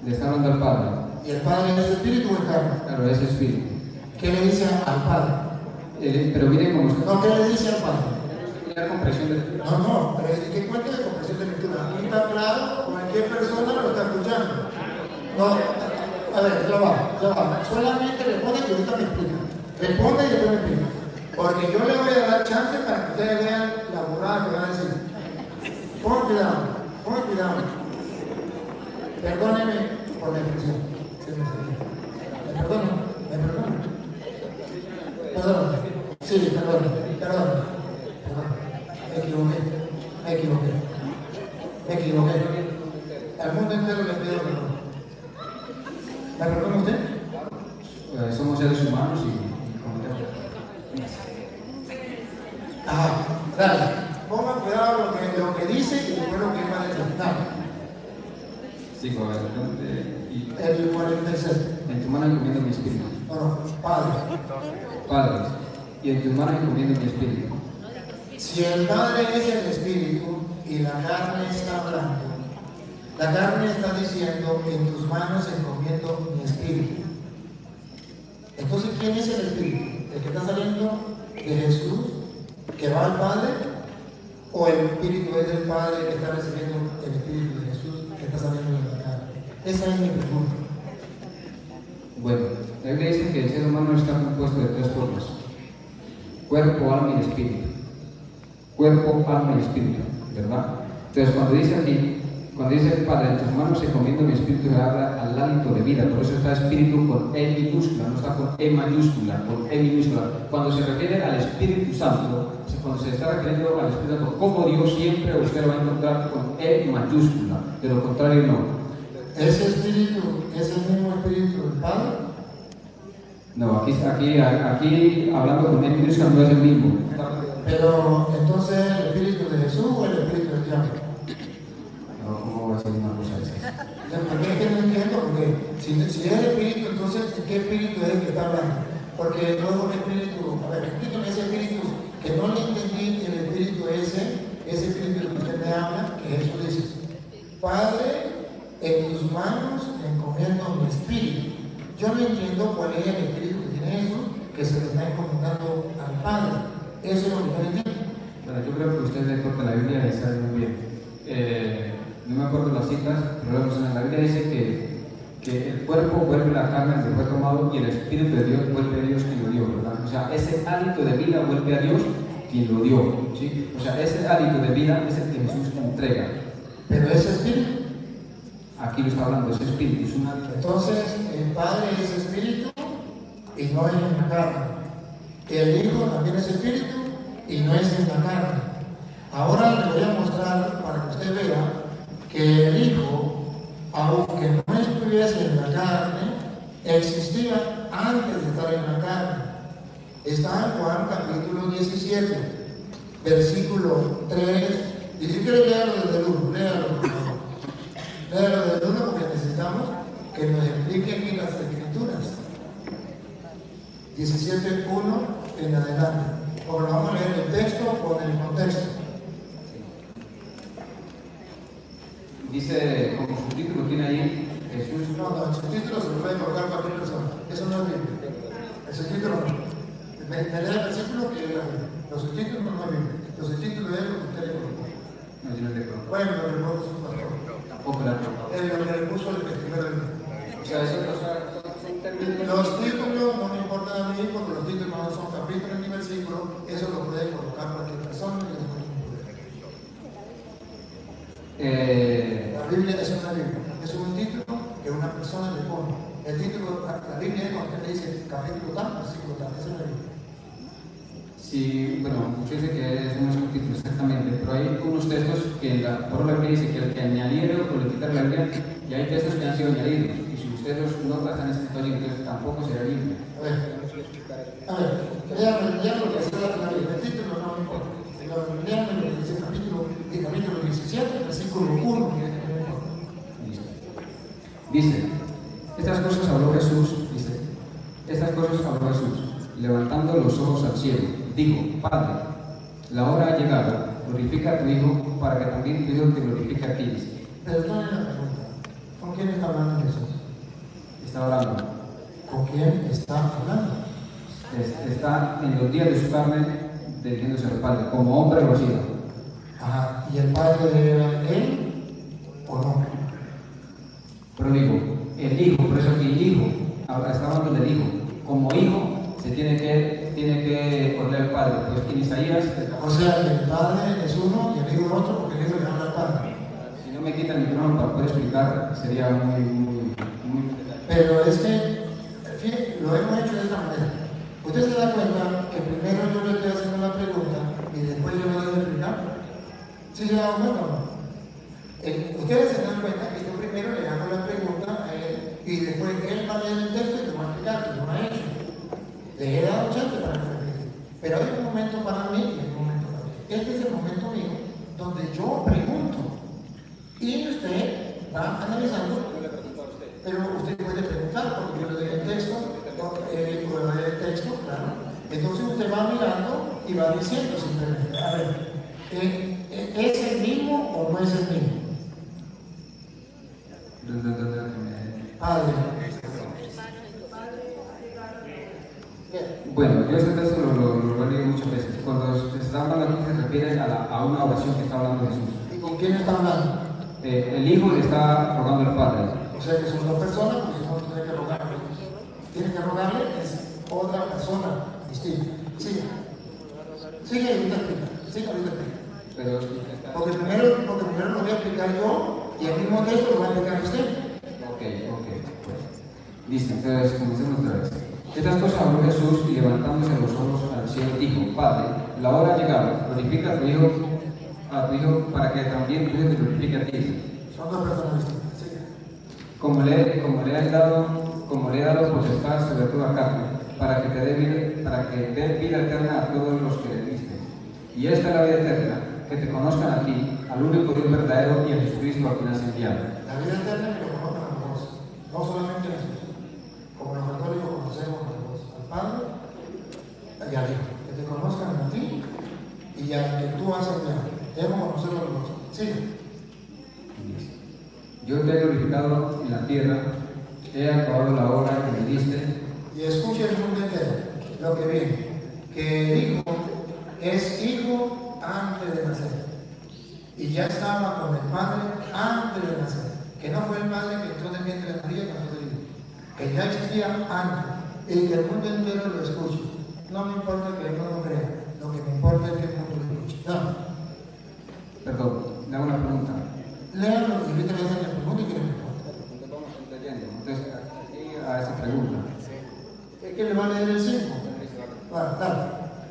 Le está hablando al Padre. ¿Y el Padre es espíritu o es carne? Claro, es espíritu. ¿Qué le dice al Padre? Pero miren cómo está. No, ¿qué le dice al Padre? La comprensión de lectura. No, pero ¿qué cuenta de comprensión de lectura? Aquí está claro, cualquier persona lo está escuchando. No, a ver, ya va. Solamente responde y ahorita me explica. Responde y después me explica. Porque yo le voy a dar chance para que ustedes vean la burrada que va a decir. Pon cuidado. Perdóneme por la expresión. ¿Me perdono? Perdón. Sí, perdón. Me equivoqué. Al mundo entero le pido perdón. ¿Me perdona usted? Somos seres humanos y dale. Ponga cuidado lo que dice y después lo que va a decir. Dale. Sí, El 46. En tu mano encomiendo mi espíritu. Bueno, Padre, y en tus manos encomiendo mi espíritu. Si el Padre es el espíritu y la carne está hablando, la carne está diciendo, en tus manos encomiendo mi espíritu. Entonces, ¿quién es el espíritu? ¿El que está saliendo de Jesús, que va al Padre? ¿O el espíritu es del Padre que está recibiendo el espíritu de Jesús, que está saliendo de la carne? Esa es mi pregunta. Bueno, la Biblia dice que el ser humano está compuesto de tres formas: cuerpo, alma y espíritu. Cuerpo, alma y espíritu, ¿verdad? Entonces, cuando dice el Padre, en tus manos se encomiendo mi espíritu, le habla al hálito de vida. Por eso está espíritu con E minúscula, no está con E mayúscula, con E minúscula. Cuando se refiere al Espíritu Santo, cuando se está refiriendo al Espíritu Santo como Dios, siempre usted lo va a encontrar con E mayúscula. De lo contrario, no. ¿Ese espíritu es el mismo espíritu del Padre? No, aquí hablando con E minúscula no es el mismo. Pero entonces, ¿el espíritu de Jesús o el espíritu del diablo? No, ¿cómo va a ser una cosa esa? Es que no entiendo, porque si es el espíritu, entonces, ¿qué espíritu es el que está hablando? Porque luego el espíritu, explíqueme ese espíritu, que no le entendí, el espíritu ese espíritu del que usted me habla, que Jesús dice, Padre, en tus manos encomiendo mi espíritu. Yo no entiendo cuál es el espíritu que tiene Jesús, que se le está encomendando al Padre. Eso es lo que yo entiendo. Bueno, yo creo que usted le corta la Biblia y sabe muy bien. No me acuerdo las citas, pero en la Biblia dice que el cuerpo vuelve a la carne que fue tomado y el Espíritu de Dios vuelve a Dios quien lo dio, ¿verdad? O sea, ese hálito de vida vuelve a Dios quien lo dio, ¿sí? O sea, ese hálito de vida es el que Jesús entrega. Pero ese espíritu, aquí lo está hablando, ese espíritu es un hálito. Entonces, el Padre es espíritu y no es en la carne. El Hijo también es espíritu y no es en la carne. Ahora le voy a mostrar para que usted vea que el Hijo, aunque no estuviese en la carne, existía antes de estar en la carne. Está en Juan capítulo 17, versículo 3. Y si quiere leerlo desde el 1, léalo por favor. Léalo desde el 1 porque necesitamos que nos explique aquí las escrituras. 17:1 en adelante. Porque vamos a leer el texto con el contexto. Dice, como subtítulo tiene ahí, Jesús. No, el subtítulo se lo puede colocar cualquier persona. Eso no es Biblia. El subtítulo no. Me lee el versículo que es la Biblia. Los subtítulos no es Biblia. Los subtítulos es lo que usted le colocó. No, yo no le conozco. Bueno, lo recuerdo su pastor. Tampoco la conozco. El que le puso el escritor del libro. O sea, eso son términos. Los títulos no me importan a mí porque los títulos no son capítulos ni versículos. Eso lo puede colocar cualquier persona y les puede poder. La Biblia es una Biblia. Es un título que una persona le pone. El título, la Biblia es cuando le dice capítulo tal, versículo tal. Esa es la Biblia. Sí, bueno, usted dice que es un subtítulo exactamente, pero hay unos textos que por la Biblia dice que el que añadieron o le quitar la Biblia, y hay textos que han sido añadidos, y si ustedes no están escritos allí, entonces tampoco será Biblia. A ver, lean lo que hace la Biblia. El título no me importa. Lean lo que dice el capítulo 17, versículo 1. Dice, estas cosas habló Jesús, levantando los ojos al cielo. Dijo, Padre, la hora ha llegado, glorifica a tu Hijo, para que también tu Hijo te glorifique a ti. Dice. Perdone la pregunta. ¿Con quién está hablando Jesús? Está orando. ¿Con quién está hablando? Está en los días de su carne dirigiéndose al Padre, como hombre lo ha sido. Ajá. ¿Y el Padre era él o no? Pero digo, el Hijo, por eso aquí el Hijo, está hablando del Hijo. Como Hijo, se tiene que oler al Padre. Pues en Isaías. O sea, el Padre es uno y el Hijo es otro porque el Hijo le habla al Padre. Si no me quitan el micrófono para poder explicar, sería muy. Pero es que, fíjate, lo hemos hecho de esta manera. Usted se da cuenta que primero yo le estoy haciendo la pregunta y después yo le doy a explicar. ¿Sí se da cuenta o no? Ustedes se dan cuenta que yo primero le hago la pregunta a él y después él va a leer el texto y te va a explicar, que no ha hecho. Le he dado chance para que. Pero hay un momento para mí y hay un momento para usted. Este es el momento mío donde yo pregunto y usted va analizando. Pero usted puede preguntar porque yo le doy el texto, claro. Entonces usted va mirando y va diciendo simplemente, a ver, ¿es el mismo o no es el mismo? Padre. Bueno, yo este texto lo he leído muchas veces. Cuando se está hablando aquí se refiere a una oración que está hablando Jesús. ¿Y con quién está hablando? El Hijo le está rogando al Padre. O sea que son dos personas, pues si no tiene que rogarle. Tiene que rogarle es otra persona distinta. Sigue. Sigue ahorita explica. Sigue ahorita explica. Pero, porque primero lo voy a explicar yo y el mismo texto lo va a explicar usted. Ok. Dice, entonces comencemos otra vez. Estas cosas habló Jesús y levantándose los ojos al cielo dijo, Padre, la hora ha llegado, glorifica a tu Hijo para que también tu Hijo te glorifique a ti. Son dos personas distintas. Sigue. Como le he dado potestad sobre toda carne, para que dé vida eterna a todos los que le diste. Y esta es la vida eterna, que te conozcan a ti, al único Dios verdadero y a Jesucristo a quien has enviado. La vida eterna que lo conozcan a los dos, no solamente a Jesús, como los católicos conocemos a los dos, al Padre y al Hijo, que te conozcan a ti y a que tú has enviado. Debemos conocerlo a los dos. Sigue. Yo te he glorificado en la tierra, he acabado la obra que me diste. Y escuche el mundo entero lo que viene, que el Hijo es hijo antes de nacer. Y ya estaba con el Padre antes de nacer. Que no fue el Padre que entró del vientre de María y nació del Hijo. Que ya existía antes. Y que el mundo entero lo escuche. No me importa que el mundo lo crea. Lo que me importa es que el mundo lo escuche. No. Perdón, le hago una pregunta. Léanlo y ahorita le hacen la pregunta y que le responda. Vamos entendiendo. Entonces, a esa pregunta. Es que le va a leer el 5. Dale.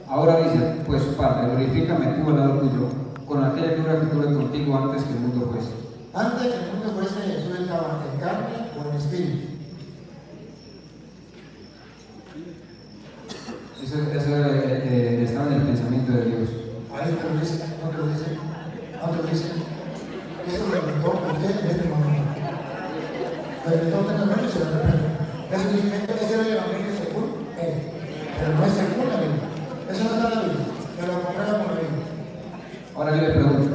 Ahora dice, pues Padre, glorifícame tú al lado tuyo, con aquella gloria que tuve contigo antes que el mundo fuese. Antes que el mundo fuese, Jesús estaba en carne o en espíritu. Eso estaba en el pensamiento de Dios. Ahí te lo dice, no te lo dice. No te lo dice. Eso lo inventó usted en este momento. Lo inventó usted en la noche y se lo repite. Eso simplemente es el evangelio según él. Pero no es según la Biblia. Eso no está en la Biblia. Pero lo comprueba con la Biblia. Ahora yo le pregunto.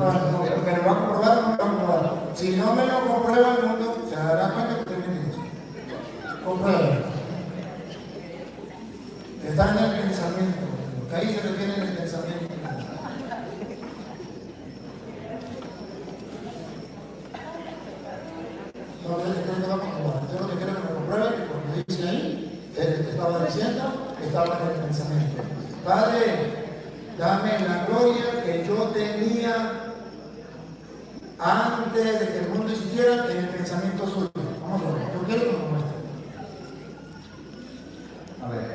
Pero va a comprobar o no va a comprobar. Si no me lo comprueba el mundo, se dará cuenta que estoy mentiroso. Comprueba. Está en el pensamiento. Que ahí se refiere en el pensamiento. Entonces, yo lo que quiero que me compruebe, que como dice ahí, él que estaba diciendo, estaba en el pensamiento. Padre, dame la gloria que yo tenía antes de que el mundo existiera en el pensamiento suyo. Vamos a ver, yo quiero que lo muestre. A ver,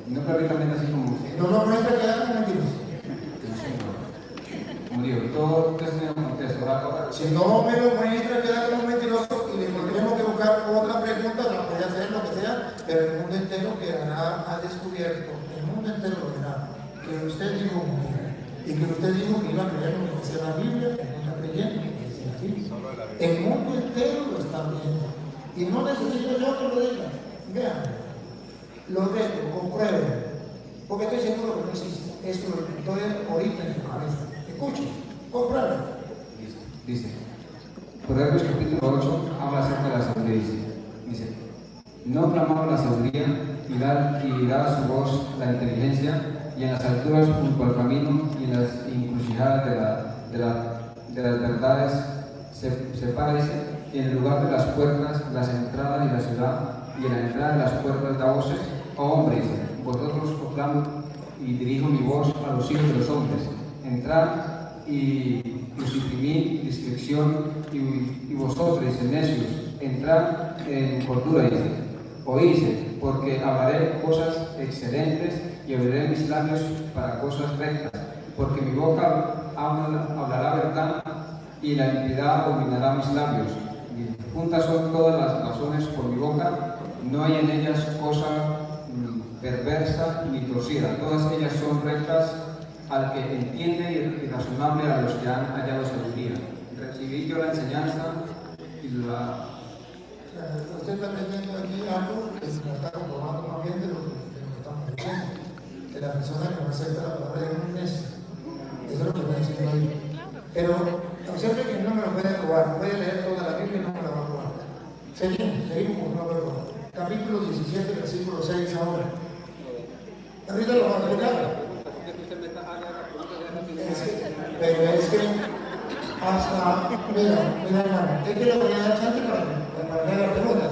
no permítame así como... No lo muestra, queda como mentiroso. Como digo, todo es en el contexto. Ahora, Si no me lo muestra, queda como mentiroso y le tendremos que buscar otra pregunta, la puede hacer lo que sea, pero el mundo entero quedará al descubierto. El mundo entero lo verá. Que usted dijo mentira y que usted dijo que iba a creer lo que decía la Biblia, que no está creyendo lo que decía la Biblia. El mundo entero lo está viendo. Y no necesito yo que lo diga. Vean, lo reto, comprueben. Porque estoy seguro que no existe. Esto lo estoy ahorita en su cabeza. Escuchen, comprueben. dice, Proverbios capítulo 8 habla acerca de la sabiduría. Dice, no clamaba la sabiduría y da a su voz la inteligencia, y en las alturas junto al camino y en las encrucijadas de las verdades se para, dice, y en el lugar de las puertas, las entradas y la ciudad, y en la entrada de las puertas da voces. Oh hombre, dice, vosotros os clamo y dirijo mi voz a los hijos de los hombres. Entrad y suprimid discreción, y vosotros, dice, necios, entrad en cordura, dice. Oídse, porque hablaré cosas excelentes y abriré mis labios para cosas rectas, porque mi boca hablará verdad y la impiedad dominará mis labios. Y juntas son todas las razones por mi boca, no hay en ellas cosa perversa ni torcida, todas ellas son rectas al que entiende y razonable a los que han hallado sabiduría. Recibí yo la enseñanza y la... Usted está metiendo aquí algo que se está comprobando más bien de lo que estamos diciendo. Que la persona que no acepta la palabra es un necio. Eso es lo que está diciendo ahí. Pero observe que no me lo puede probar. Puede leer toda la Biblia y no me la va a probar. Seguimos con una prueba. Capítulo 17, versículo 6 ahora. Ahorita lo va a explicar. Pero es que hasta, mira, hermano, es que le voy a dar chance para leer la pregunta.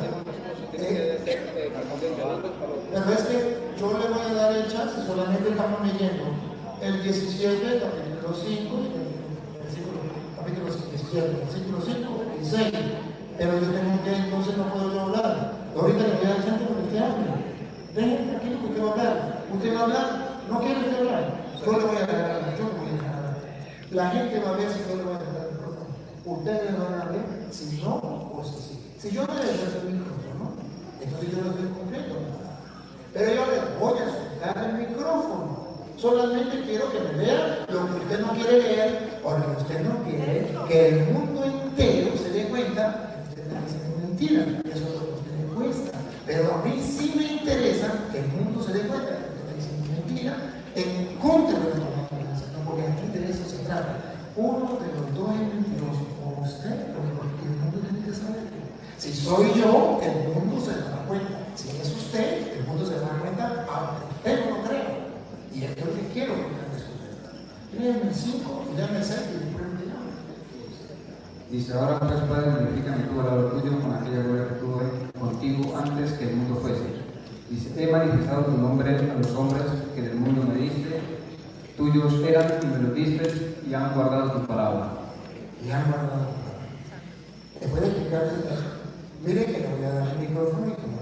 Pero es que yo le voy a dar el chance, solamente estamos leyendo el 17, capítulo 5, capítulo 17, versículo 5 y 6. Pero yo tengo que, entonces no puedo yo hablar. Ahorita le voy a dar chance porque usted hable. Déjenme tranquilo que usted va a hablar. ¿Usted va a hablar? ¿No quiere usted hablar? Yo le voy a dejar hablar, yo le voy a dejar hablar. La gente va a ver si yo le voy a dejar el micrófono. Ustedes van a ver si no o si sí. Si yo no le dejo el micrófono, entonces yo lo estoy cumpliendo. Pero yo le voy a soltar el micrófono. Solamente quiero que me vea lo que usted no quiere leer, o lo que usted no quiere que el mundo entero se dé cuenta que usted está diciendo mentira. Eso es lo que a usted le cuesta. Pero a mí sí me interesa que el mundo se dé cuenta que usted está diciendo mentira en contra de la organización, porque aquí de eso se trata. Uno de los dos es mentiroso, o usted, porque el mundo tiene que saber que si soy yo, el mundo se dará cuenta. Si es usted, el mundo se dará cuenta, aunque usted no lo crea. Y esto es lo que quiero que usted descubra. Léeme el 5 y léeme el 6 y después me llame. Dice, ahora pues, Padre, glorifícame tú al lado tuyo con aquella gloria que tuve contigo antes que el mundo fuese. Dice, he manifestado tu nombre a los hombres que del mundo me diste, tuyos eran y me los diste, y han guardado tu palabra. Y han guardado tu palabra. Después de explicarles eso, mire que le voy a dar el micrófono y que me lo...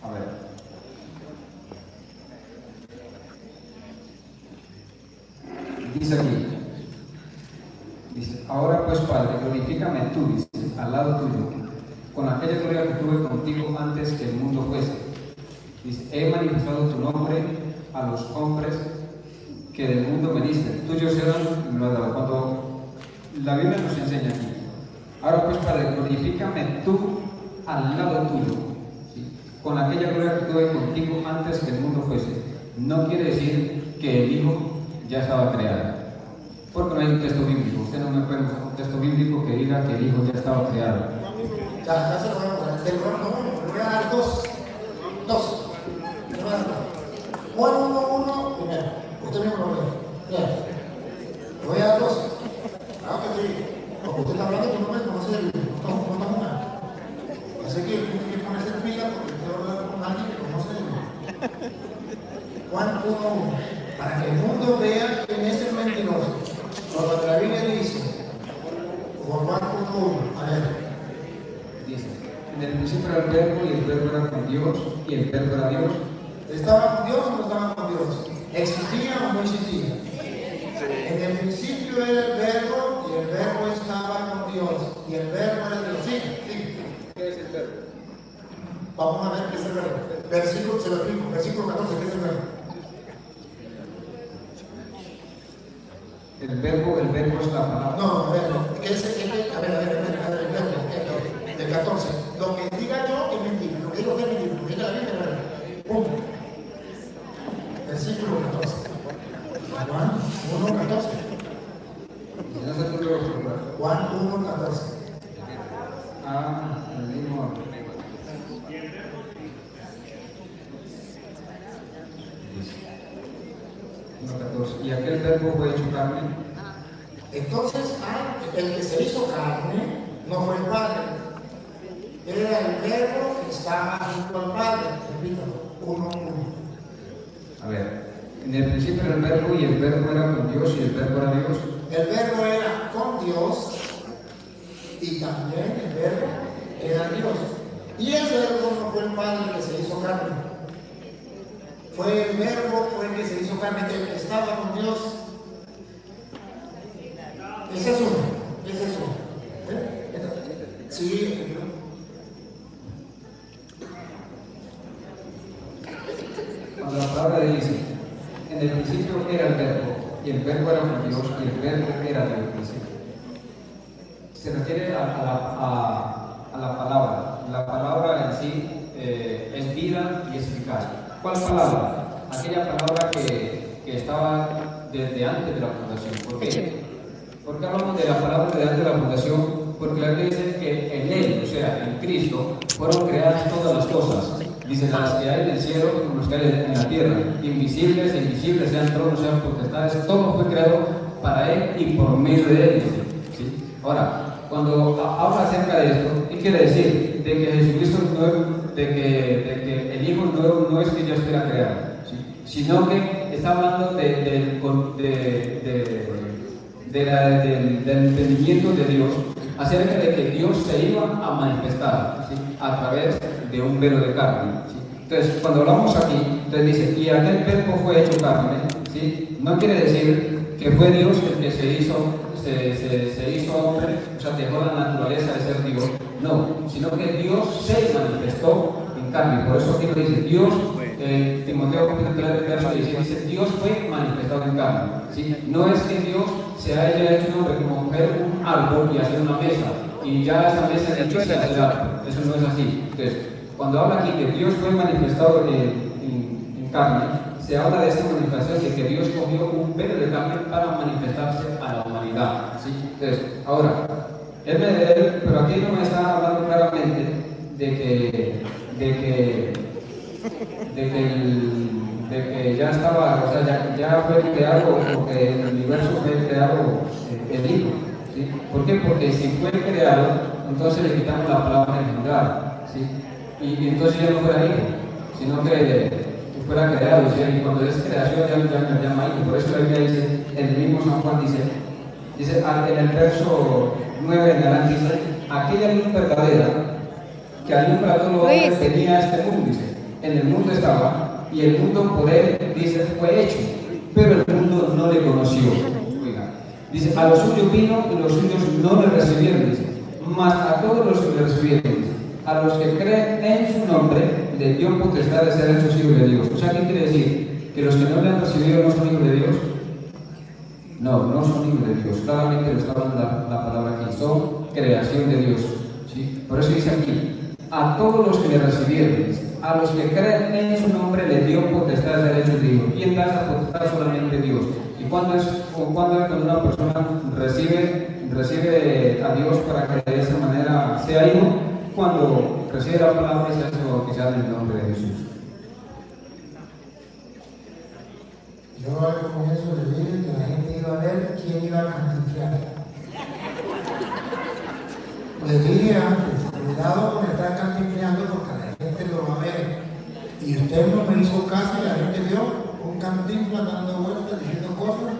A ver. Dice aquí, dice, ahora pues, Padre, glorifícame tú, dice, al lado tuyo, con aquella gloria que tuve contigo antes que el mundo fuese. Dice, he manifestado tu nombre a los hombres que del mundo me diste. Tuyos eran y me lo has dado. Cuando la Biblia nos enseña aquí Ahora pues, Padre, glorifícame tú al lado tuyo, ¿sí? Con aquella gloria que tuve contigo antes que el mundo fuese. No quiere decir que el Hijo ya estaba creado, porque no hay un texto bíblico. Usted no me puede mostrar un texto bíblico que diga que el Hijo ya estaba creado. Ya se lo voy a poner. Le voy a dar dos. Le voy a dar dos. Juan 1:1, primero. Usted mismo lo ve. Bien. Le voy a dar dos. Claro que sí. Porque usted está hablando que no me conoce el libro. No estamos nada. Así que tiene que ponerse en pila porque usted va a hablar con alguien que conoce el libro. Juan 1:1. Para que el mundo vea quién es el mentiroso. Cuando la Biblia dice, Juan 1:1, a ver. Dice, en el principio era el verbo y el verbo era con Dios y el verbo era Dios. ¿Estaba con Dios o no estaba con Dios? ¿Existía o no existía? En el principio era el verbo y el verbo estaba con Dios y el verbo era Dios. Sí. ¿Qué es el verbo? Vamos a ver qué es el verbo. Versículo 14, ¿qué es el verbo? El verbo es la palabra. No, a ver, ¿qué es el verbo? A ver, el verbo, del 14. Lo que diga yo es mentira, lo que digo es mentira, lo que diga la Biblia es verdad. Punto. Versículo 14. Juan 1:14. No se puede observar. Juan 1:14. El mismo. Y aquel verbo fue hecho carne. Entonces, el que se hizo carne no fue el Padre. Era el verbo que estaba junto al Padre. Repítalo. 1:1. A ver, en el principio era el verbo y el verbo era con Dios y el verbo era Dios. El verbo era con Dios y también el verbo era Dios. Y el verbo no fue el Padre que se hizo carne. Fue el verbo, fue el que se hizo carne, el que estaba con Dios. Ese es uno. Sí. Cuando la palabra dice, en el principio era el verbo, y el verbo era con Dios, y el verbo era Dios. Se refiere a la palabra. La palabra en sí es vida y es eficaz. ¿Cuál palabra? Aquella palabra que estaba desde antes de la fundación. ¿Por qué? ¿Por qué hablamos de la palabra desde antes de la fundación? Porque la Biblia dice que en Él, o sea, en Cristo, fueron creadas todas las cosas. Dice, las que hay en el cielo como las que hay en la tierra, invisibles e invisibles, sean tronos, sean potestades, todo fue creado para Él y por medio de Él. ¿Sí? Ahora, cuando habla acerca de esto, ¿qué quiere decir? De que Jesucristo de que el Hijo no es que ya estuviera creado, ¿sí? Sino que está hablando del entendimiento de Dios acerca de que Dios se iba a manifestar, ¿sí? A través de un velo de carne, ¿sí? Entonces, cuando hablamos aquí, entonces dice, y aquel verbo fue hecho carne, ¿sí? No quiere decir que fue Dios el que se hizo hombre, o sea, dejó la naturaleza de ser Dios, no, sino que Dios se manifestó en carne. Por eso aquí lo dice Dios, Timoteo capítulo 3, verso 16, dice Dios fue manifestado en carne, ¿sí? No es que Dios se haya hecho un hombre como coger un árbol y hacer una mesa y ya esta mesa es difícil hacer algo. Eso no es así. Entonces, cuando habla aquí que Dios fue manifestado en carne, se habla de esta manifestación de que Dios cogió un velo de carne para manifestarse a la humanidad, ¿sí? Entonces, ahora, pero aquí no me está hablando claramente de que ya estaba, o sea, ya fue creado, porque el universo fue creado el Hijo, ¿sí? ¿Por qué? Porque si fue creado, entonces le quitamos la palabra en general, ¿sí? Y entonces ya no fuera Hijo, sino que fuera creado, ¿sí? Y cuando es creación ya me llama Hijo. Por eso la Biblia dice, en el mismo San Juan dice en el verso 9 en adelante, dice, aquella luz verdadera que alumbra a todo lo que tenía este mundo, dice, en el mundo estaba, y el mundo por él, dice, fue hecho, pero el mundo no le conoció. Oiga, dice, a los suyos vino y los suyos no le recibieron, dice, mas a todos los que le recibieron, dice, a los que creen en su nombre, le dio potestad de ser hechos hijos de Dios. O sea, ¿qué quiere decir? ¿Que los que no le han recibido no son hijos de Dios? No, no son hijos de Dios. Claramente lo está hablando la palabra aquí. Son creación de Dios. ¿Sí? Por eso dice aquí, a todos los que le recibieron, a los que creen en su nombre le dio potestad de ser hechos hijos. ¿Quién da esa potestad? Solamente Dios. ¿Y cuándo es cuando una persona recibe a Dios para que de esa manera sea hijo? Cuando recibe la palabra y se hace bautizar en el nombre de Jesús. Yo al comienzo le dije que la gente iba a ver quién iba a cantinflar. Le dije antes, cuidado con estar cantinfleando porque la gente lo va a ver. Y usted no me hizo caso y la gente vio un cantinflas dando vueltas, diciendo cosas.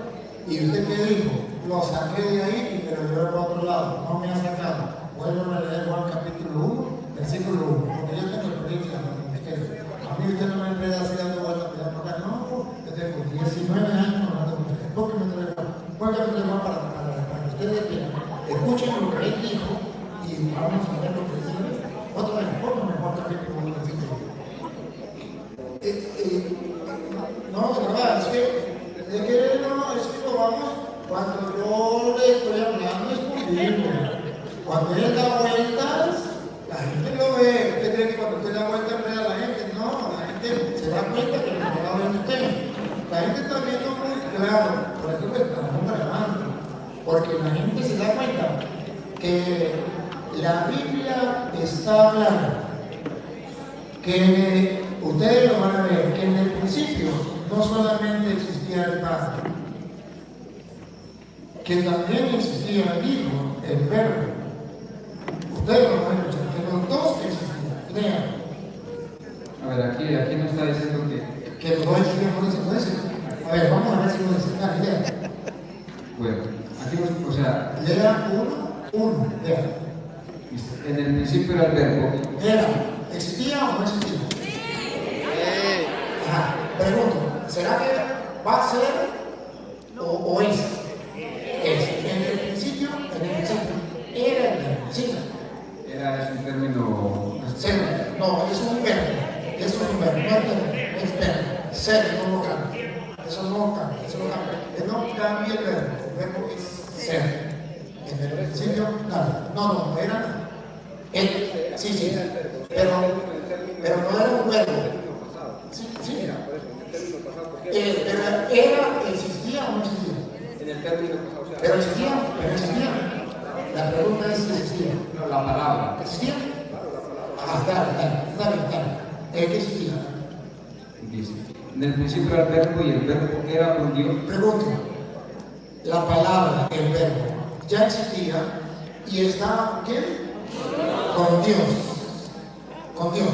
¿Y usted qué dijo? Lo saqué de ahí y me lo llevé para otro lado. No me ha sacado. Vuelvo a leer Juan capítulo 1, versículo 1. Porque yo tengo experiencia con ustedes. A mí usted no me enreda así dando vueltas para acá. No, yo tengo 19 años hablando con ustedes. ¿Por qué me trae Juan? ¿Por qué me trae Juan para que ustedes vean? Escuchen lo que él dijo y vamos a ver lo que dice. Otra vez, póngame Juan capítulo 1, versículo 1. No, de verdad, es que lo vamos, cuando yo le estoy hablando es conmigo. Cuando él da vueltas, la gente lo ve. ¿Usted cree que cuando usted da vueltas ve a la gente? No, la gente se da cuenta que no la ven usted. La gente está viendo muy claro, por eso que estamos grabando. Porque la gente se da cuenta que la Biblia está hablando, que ustedes lo van a ver, que en el principio no solamente existía el Padre, que también existía el Hijo, el Verbo. Ustedes lo van a escuchar, que los dos existían. Lean. A ver, aquí nos está diciendo que los dos existían, por eso no dice. A ver, vamos a ver si lo dice. Lean. Bueno, aquí o sea. Lean uno, lean. En el principio era el Verbo. ¿Existía o no existía? Ajá. Pregunto, ¿será que va a ser o es? En el principio era el verbo. ¿Sí? Es un término. No, es un verbo. Eso es un verbo, no es verbo. Ser, no lo cambia. Eso no cambia. No cambia el verbo. El verbo es ser. En el principio, nada. No era nada. Sí. Pero no era un verbo. Sí. Pero ¿existía o no existía? En el término pasado. Pero existía. La pregunta es si existía. No, la palabra. ¿Existía? Está bien. ¿Qué existía? Dice, en el principio era el Verbo y el Verbo era con Dios. Pregunto, la palabra, el verbo, ya existía y estaba ¿con quién? Con Dios.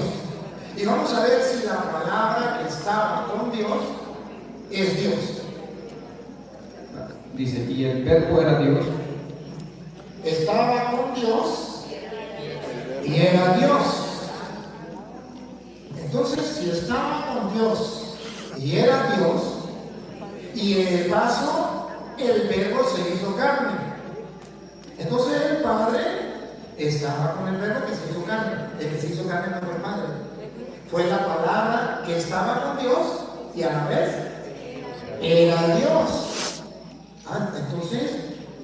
Y vamos a ver si la palabra que estaba con Dios es Dios. Dice, y el Verbo era Dios. Estaba con Dios y era Dios. Entonces, si estaba con Dios y era Dios, y en el paso, el Verbo se hizo carne. Entonces el Padre estaba con el Verbo que se hizo carne. El que se hizo carne no fue el Padre. Fue la palabra que estaba con Dios y a la vez era Dios. Entonces,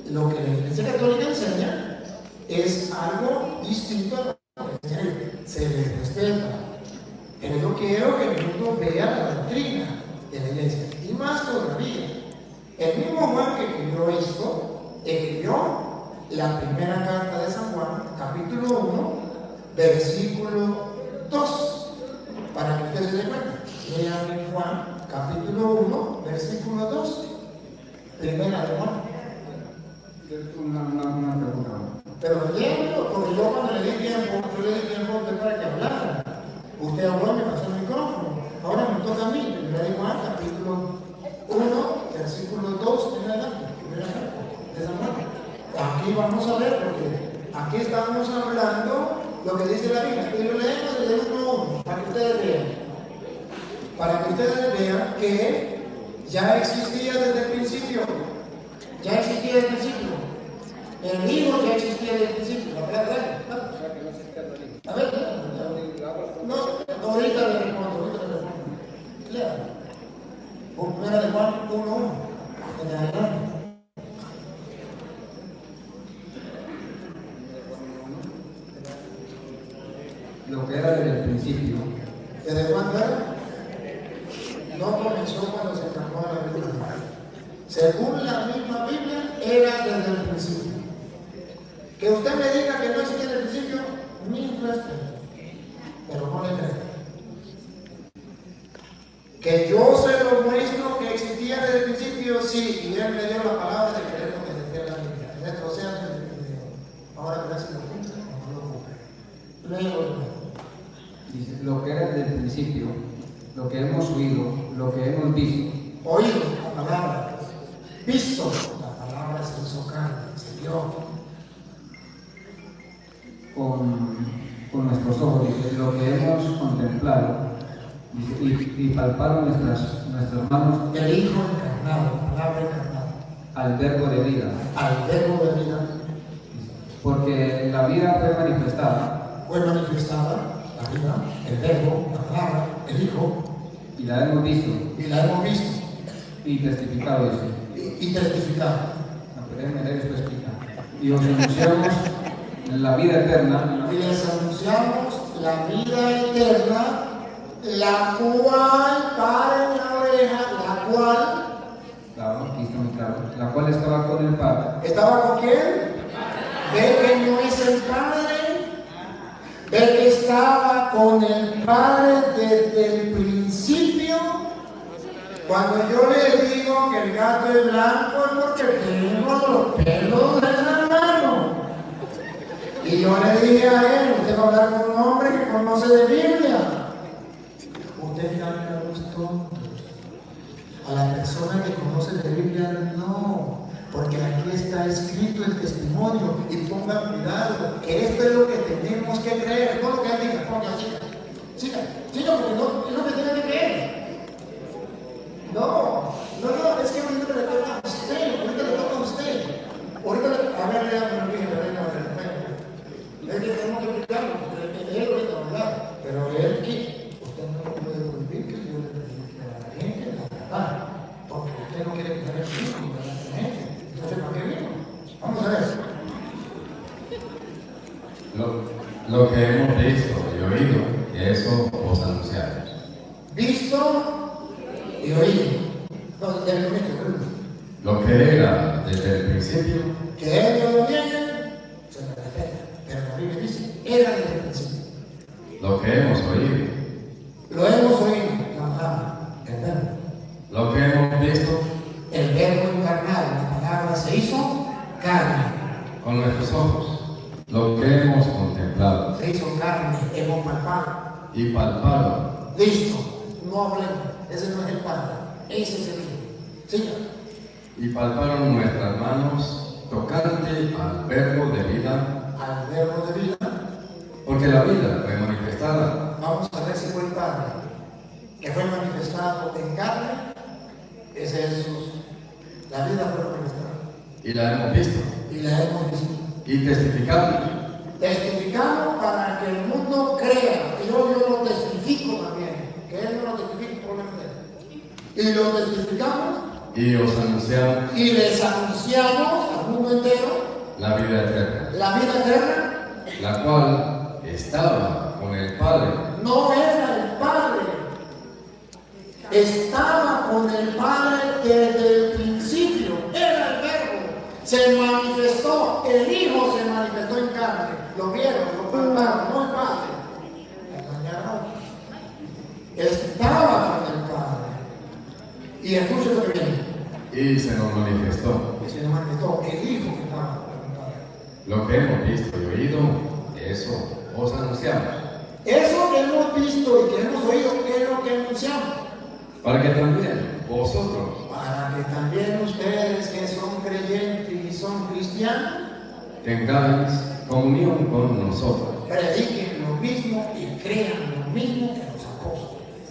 lo que la Iglesia Católica enseña es algo distinto a lo que se le respeta. Pero yo quiero que el mundo vea la doctrina de la Iglesia. Y más todavía, el mismo Juan que escribió esto, escribió la primera carta de San Juan, capítulo 1, versículo 2. Para que ustedes se den cuenta. Lean en Juan, capítulo 1, versículo 2. Primera de Juan. Una pregunta. Pero léanlo, porque yo cuando le di tiempo, a usted para que hablara. Usted habló, me pasó el micrófono. Ahora me toca a mí. Primera de Juan, capítulo 1, versículo 2 en adelante. Primera de San Juan. Aquí vamos a ver, porque aquí estamos hablando lo que dice la Biblia. Y lo leemos desde el 1, para que ustedes vean. Para que ustedes vean que ya existía desde el principio. Ya existía desde el principio. El Hijo ya existía desde el principio. A ver, no, ahorita le respondo. Lea. Primera de Juan 1:1. En adelante. lo que era desde el principio. ¿Desde cuándo era? No comenzó cuando se encarnó la Biblia. Según la misma Biblia, era desde el principio. Que usted me diga que no existía en el principio, mi respeto, pero no le creo. Que yo se lo muestro que existía desde el principio, sí, y él me dio la palabra de creer lo que decía la Biblia. En estos océanos del video. Ahora verás si lo cumple o no lo cumple. Luego. Dice, lo que era desde el principio, lo que hemos oído, lo que hemos visto. Oído la palabra, visto la palabra, se hizo carne, se vio. Con nuestros ojos, dice, lo que hemos contemplado, dice, y palparon nuestras manos. El Hijo encarnado, la palabra encarnada. Al verbo de vida. Al verbo de vida. Porque la vida fue manifestada. Fue manifestada la vida, el verbo, la palabra, el Hijo. Y la hemos visto. Y la hemos visto. Y testificado, dice. Y testificado. No, déjenme leer, esto explica. Y os anunciamos la vida eterna. Y les anunciamos la vida eterna, la cual, paren la oreja, la cual. Claro, aquí está muy claro. La cual estaba con el Padre. ¿Estaba con quién? Ve que no es el Padre. Ve que estaba con el Padre desde el principio. Cuando yo le digo que el gato es blanco es porque tenemos los pelos de la mano. Y yo le dije a él, usted va a hablar con un hombre que conoce de Biblia. Usted cambia a los tontos. A la persona que conoce de Biblia no. Porque aquí está escrito el testimonio. Y pongan cuidado, que esto es lo que tenemos que creer. No lo que él diga, ponga, siga, porque no es lo que tiene que creer. No, es que ahorita le toca a usted, Ahorita a ver, le es que tenemos que explicarlo, porque él ahorita va a hablar. Pero él, ¿qué? Usted no puede prohibir que yo le predique a la gente la verdad. Porque usted no quiere tener el vínculo de la gente. Entonces, ¿para qué vino? Vamos a ver. Lo que hemos visto y oído, eso os anunciamos. Visto y oído. No, ya lo he visto. Lo que era desde el principio, que ellos lo tienen, se me respeta. Pero la Biblia dice, era desde el principio. lo que hemos oído, Lo hemos oído, la palabra, el verbo. lo que hemos visto, El verbo encarnado, la palabra se hizo carne. con nuestros ojos, lo que hemos contemplado Se hizo carne, hemos palpado. y palpado, Listo, no hablemos, ese no es el Padre, ese es el Hijo. Siga. y palparon nuestras manos tocante al verbo de vida, Al verbo de vida, porque la vida fue manifestada vamos a ver si fue el Padre, que fue manifestado en carne, ese es Jesús. La vida fue manifestada y la hemos visto y la hemos visto. y testificamos. Testificamos para que el mundo crea, y yo lo testifico también, que él no lo testifique por la fe. Y lo testificamos Y os anunciamos y les anunciamos al mundo entero la vida eterna, la vida eterna. la cual estaba con el Padre No era el Padre, estaba con el Padre desde el principio, era el verbo, se manifestó, el Hijo se manifestó en carne, lo vieron, lo palparon, no el Padre, engañaron, estaba con el Padre, y escuchen lo que viene, y se nos manifestó. y se manifestó el Hijo que estaba con el Padre. Lo que hemos visto y oído, eso os anunciamos, Eso que hemos visto y que hemos oído es lo que anunciamos. para que también vosotros Para que también ustedes que son creyentes y son cristianos, tengáis comunión con nosotros. prediquen lo mismo y crean lo mismo que los apóstoles.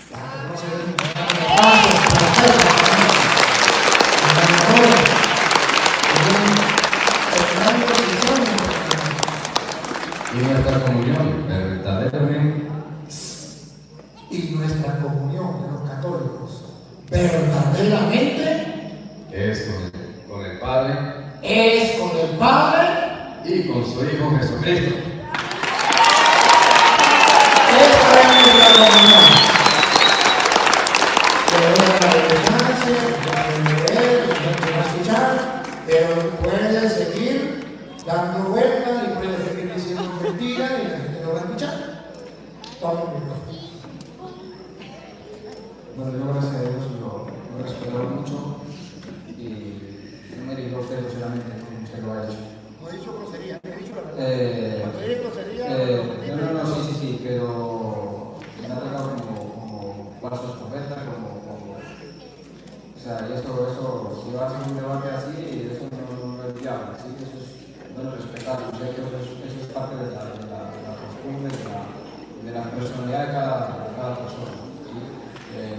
Para que no se den pasos para hacerlo. Y nuestra comunión verdaderamente Y nuestra comunión de los católicos verdaderamente es con el Padre es con el Padre y con su Hijo Jesucristo. dando vueltas y puede seguir diciendo mentiras y la gente lo va a escuchar. Toma el micrófono. Bueno, yo gracias a Dios lo respetaba mucho y no me digo a usted solamente como usted lo ha hecho. No he dicho grosería, he dicho la verdad. Cuando dije grosería, no, sí, pero me ha tratado como falsos profetas, o sea, y eso, si vas a un debate así, eso no es viable, ¿sí? Eso no lo respetamos, ¿sí? Eso es parte de la costumbre, de la personalidad de cada persona, ¿sí?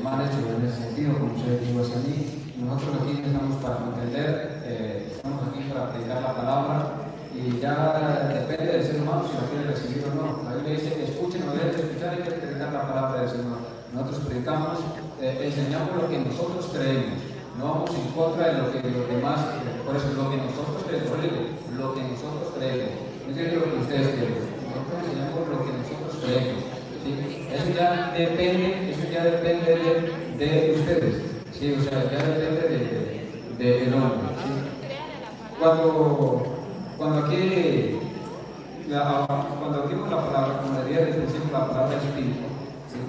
Mal hecho en ese sentido, como usted dijo hacia mí, nosotros aquí estamos para entender, estamos aquí para predicar la palabra y ya depende del ser humano si la quiere recibir o no. La Biblia dice que escuchen o deben de escuchar y que predicar la palabra del Señor. Nosotros predicamos, enseñamos lo que nosotros creemos, no vamos en contra de lo que los demás, por eso lo que nosotros creemos, lo que nosotros creemos, no es lo que ustedes creen, nosotros enseñamos lo que nosotros creemos. ¿Sí? Eso ya depende de ustedes, ¿sí? O sea, ya depende del hombre. ¿Sí? Cuando aquí vimos la palabra, como le dije desde el principio, la palabra espíritu, ¿sí?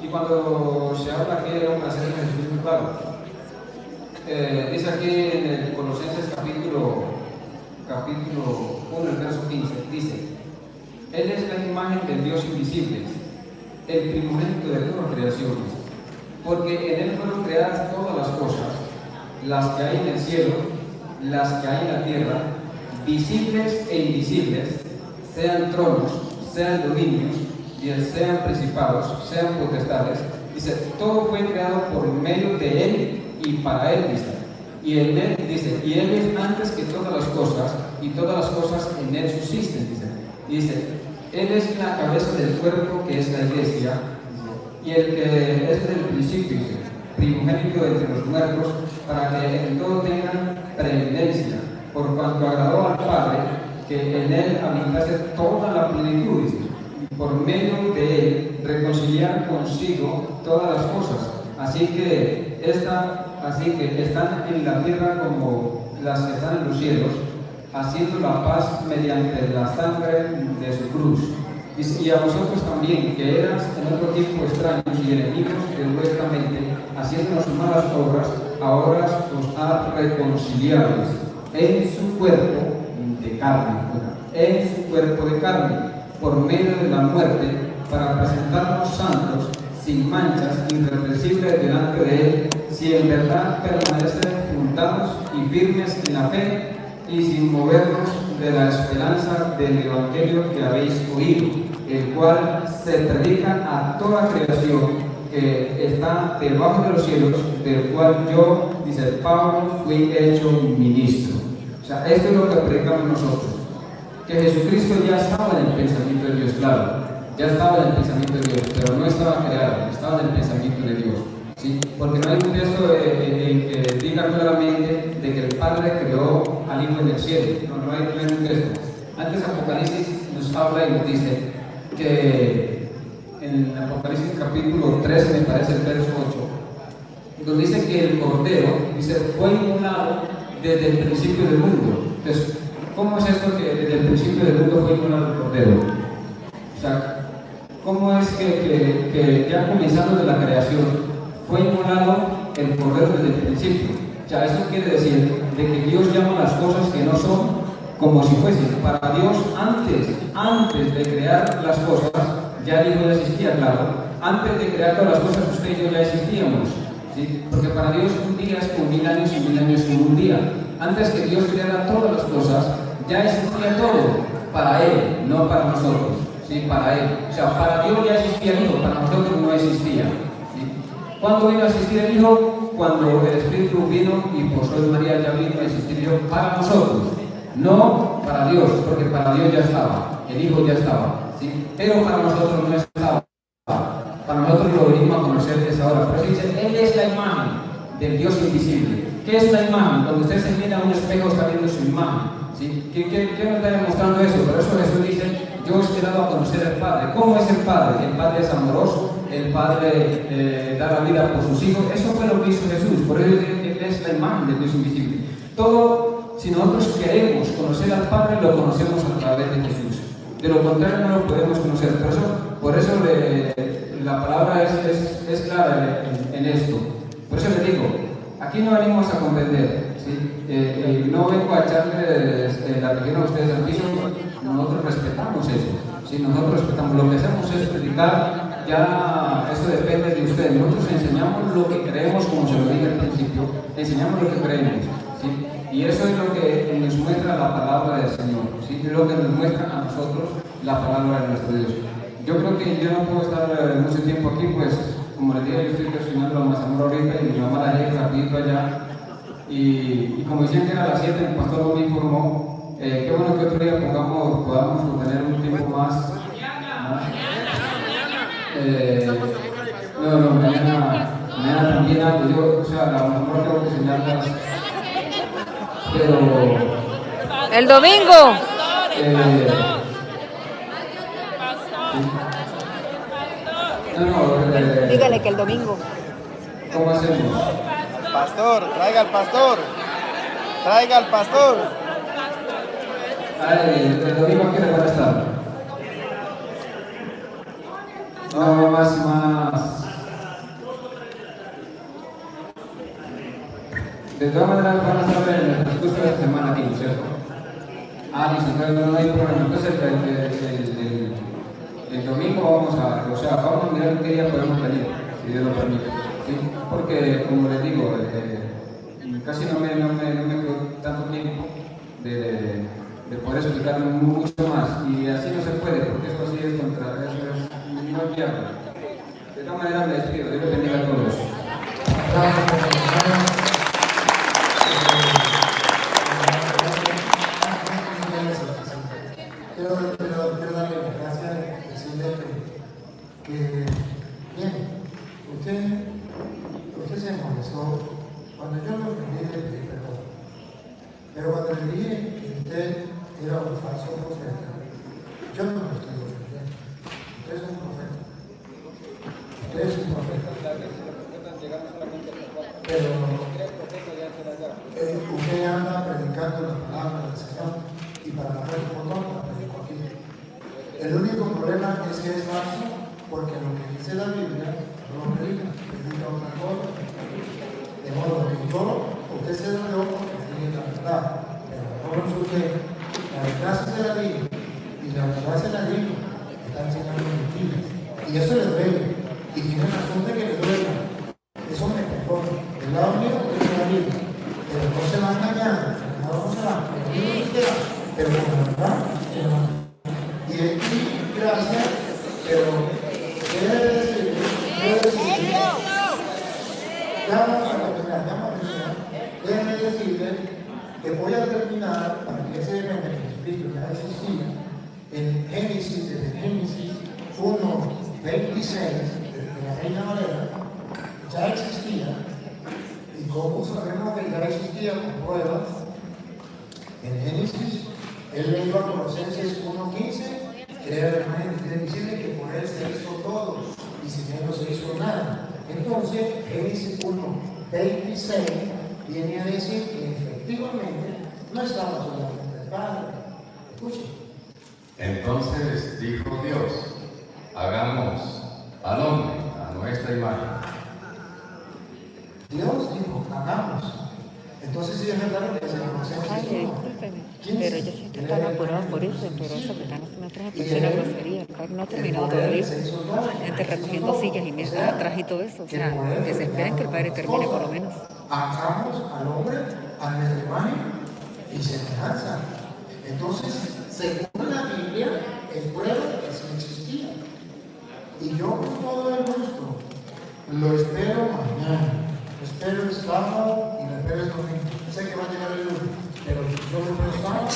Y cuando se habla aquí de un placer de Jesús, muy claro, dice aquí en el Colosenses capítulo 1, el verso 15, dice: Él es la imagen del Dios invisible, el primogénito de todas las creaciones, porque en Él fueron creadas todas las cosas, las que hay en el cielo, las que hay en la tierra, visibles e invisibles, sean tronos, sean dominios, sean principados, sean potestades. Dice, todo fue creado por medio de Él y para Él, dice. Y en Él, dice, y Él es antes que todas las cosas, y todas las cosas en Él subsisten, dice. Dice, Él es la cabeza del cuerpo que es la iglesia, y el que es del principio, dice, primogénito entre los muertos, para que en todo tengan preeminencia, por cuanto agradó al Padre que en Él habitase toda la plenitud, dice, y por medio de Él reconciliar consigo todas las cosas, así que están en la tierra como las que están en los cielos, haciendo la paz mediante la sangre de su cruz. Y a vosotros también, que eras en otro tiempo extraños y enemigos de vuestra mente, haciéndonos malas obras, ahora os ha reconciliado en su cuerpo de carne, por medio de la muerte, para presentarnos santos, sin manchas, irreprensibles delante de Él, si en verdad permanecen fundados y firmes en la fe, y sin movernos de la esperanza del Evangelio que habéis oído, el cual se predica a toda creación que está debajo de los cielos, del cual yo, dice Pablo, fui hecho ministro. O sea, esto es lo que predicamos nosotros, que Jesucristo ya estaba en el pensamiento de Dios, claro, ya estaba en el pensamiento de Dios, pero no estaba creado, estaba en el pensamiento de Dios. ¿Sí? Porque no hay un texto que diga claramente de que el Padre creó al Hijo en el cielo. No hay un texto. Antes Apocalipsis nos habla y nos dice que en Apocalipsis capítulo 13, me parece el verso 8, donde dice que el Cordero, dice, fue inmolado desde el principio del mundo. Entonces, ¿cómo es esto que desde el principio del mundo fue inmolado el Cordero? O sea, ¿cómo es que ya comenzando de la creación fue inmolado el Cordero desde el principio? O sea, eso quiere decir de que Dios llama las cosas que no son como si fuesen. Para Dios, antes de crear las cosas, ya el Hijo ya existía, claro. Antes de crear todas las cosas, usted y yo ya existíamos, ¿sí? Porque para Dios un día es como 1000 años y 1000 años como un día. Antes que Dios creara todas las cosas, ya existía todo para Él, no para nosotros, ¿sí? Para Él. O sea, para Dios ya existía el Hijo, para nosotros no existía. ¿Cuándo vino a existir el Hijo? Cuando el Espíritu vino y por sobre María ya vino a existir el Hijo para nosotros, no para Dios, porque para Dios ya estaba, el Hijo ya estaba, ¿sí? Pero para nosotros no estaba. Para nosotros lo venimos a conocer desde ahora. Por eso dice, Él es la imagen del Dios invisible. ¿Qué es la imagen? Cuando usted se mira a un espejo está viendo su imagen, ¿sí? ¿Qué nos está demostrando eso? Por eso Jesús dice, yo os he dado a conocer al Padre. ¿Cómo es el Padre? El Padre es amoroso, el Padre da la vida por sus hijos. Eso fue lo que hizo Jesús, por eso Él es la imagen del Dios invisible. Todo si nosotros queremos conocer al Padre, lo conocemos a través de Jesús. De lo contrario no lo podemos conocer. Por eso la palabra es clara en esto. Por eso les digo, aquí no venimos a comprender, ¿sí? No vengo a echarles la religión a ustedes al piso. Nosotros respetamos eso, ¿sí? Nosotros respetamos. Lo que hacemos es predicar, ya eso depende de ustedes. Nosotros enseñamos lo que creemos, como se lo dije al principio, enseñamos lo que creemos, ¿sí? Y eso es lo que nos muestra la palabra del Señor, ¿sí? Es lo que nos muestra a nosotros la palabra de nuestro Dios. Yo creo que yo no puedo estar mucho tiempo aquí, pues, como les dije, yo estoy gestionando la mazamorra ahorita y mi mamá la lleva rapidito allá. Y como decían que era a las 7, el pastor no me informó. Qué bueno que otro día podamos tener un tiempo más. Mañana también algo. Yo, o sea, la mazamorra tengo que enseñarlas. Pero. El domingo. Dígale que el domingo. ¿Cómo hacemos? Pastor, traiga al pastor. Traiga al pastor. El domingo aquí le van a estar. No, más. De todas maneras van a estar en el transcurso de esta semana aquí, ¿cierto? Listo, entonces no hay problema. Entonces el domingo vamos a mirar qué día podemos venir, si Dios lo permite, ¿sí? Porque, como les digo, casi no me quedo tanto tiempo de poder explicar mucho más, y así no se puede, porque esto así es contra eso, es no viable. De todas maneras me despido, Dios les bendiga a todos. Quiero darle las gracias, decirle que bien, usted se molestó cuando yo lo ofendí, le pedí perdón. Pero cuando le dije que usted era un falso profeta, yo no lo estoy ofendiendo. Usted es un profeta. Usted es un profeta. Pero usted anda predicando la palabra del Señor y para la red botón la predico aquí. El único problema es que es falso porque lo que dice la Biblia no lo predica otra cosa. De modo que usted se lo dio porque tiene la verdad, pero no usted, la verdad se la dijo y la verdad se la dijo, está enseñando mentiras y eso le duele y tiene razón de que le duele. Eso me perdona. El lado mío es la Biblia, pero no se va a engañar, no se va, pero con la verdad se va. Y gracias, pero debe decir, ya vamos a terminar, déjenme decirle que voy a terminar para que ese evento que Jesucristo ya existía en Génesis, desde Génesis 1:26, desde la Reina Valera, ya existía. ¿Y cómo sabemos que ya existía? Con pruebas. En Génesis, él le iba a Colosenses 1:15, que era el hermano que quiere decirle que por él se hizo todo y sin él no se hizo nada. Entonces, Génesis 1:26 viene a decir que efectivamente no estaba solamente el Padre. Escuchen. Entonces dijo Dios, hagamos al hombre a nuestra imagen. Dios dijo, hagamos. Entonces sí es verdad que se conocemos. Discúlpeme, pero yo sé que están apurados por eso, pero eso que están haciendo atrás es una grosería. El carro no ha terminado todavía. Gente recogiendo sillas y mesas atrás y todo eso. O sea, que se esperen que el Padre termine por lo menos. Hagamos al hombre a nuestra imagen y semejanza. Entonces, según la Biblia, es prueba que sí existía. Y yo con todo el gusto lo espero mañana. Lo espero el sábado y lo espero el domingo. Sé que va a llegar el lunes, pero yo lo espero el sábado.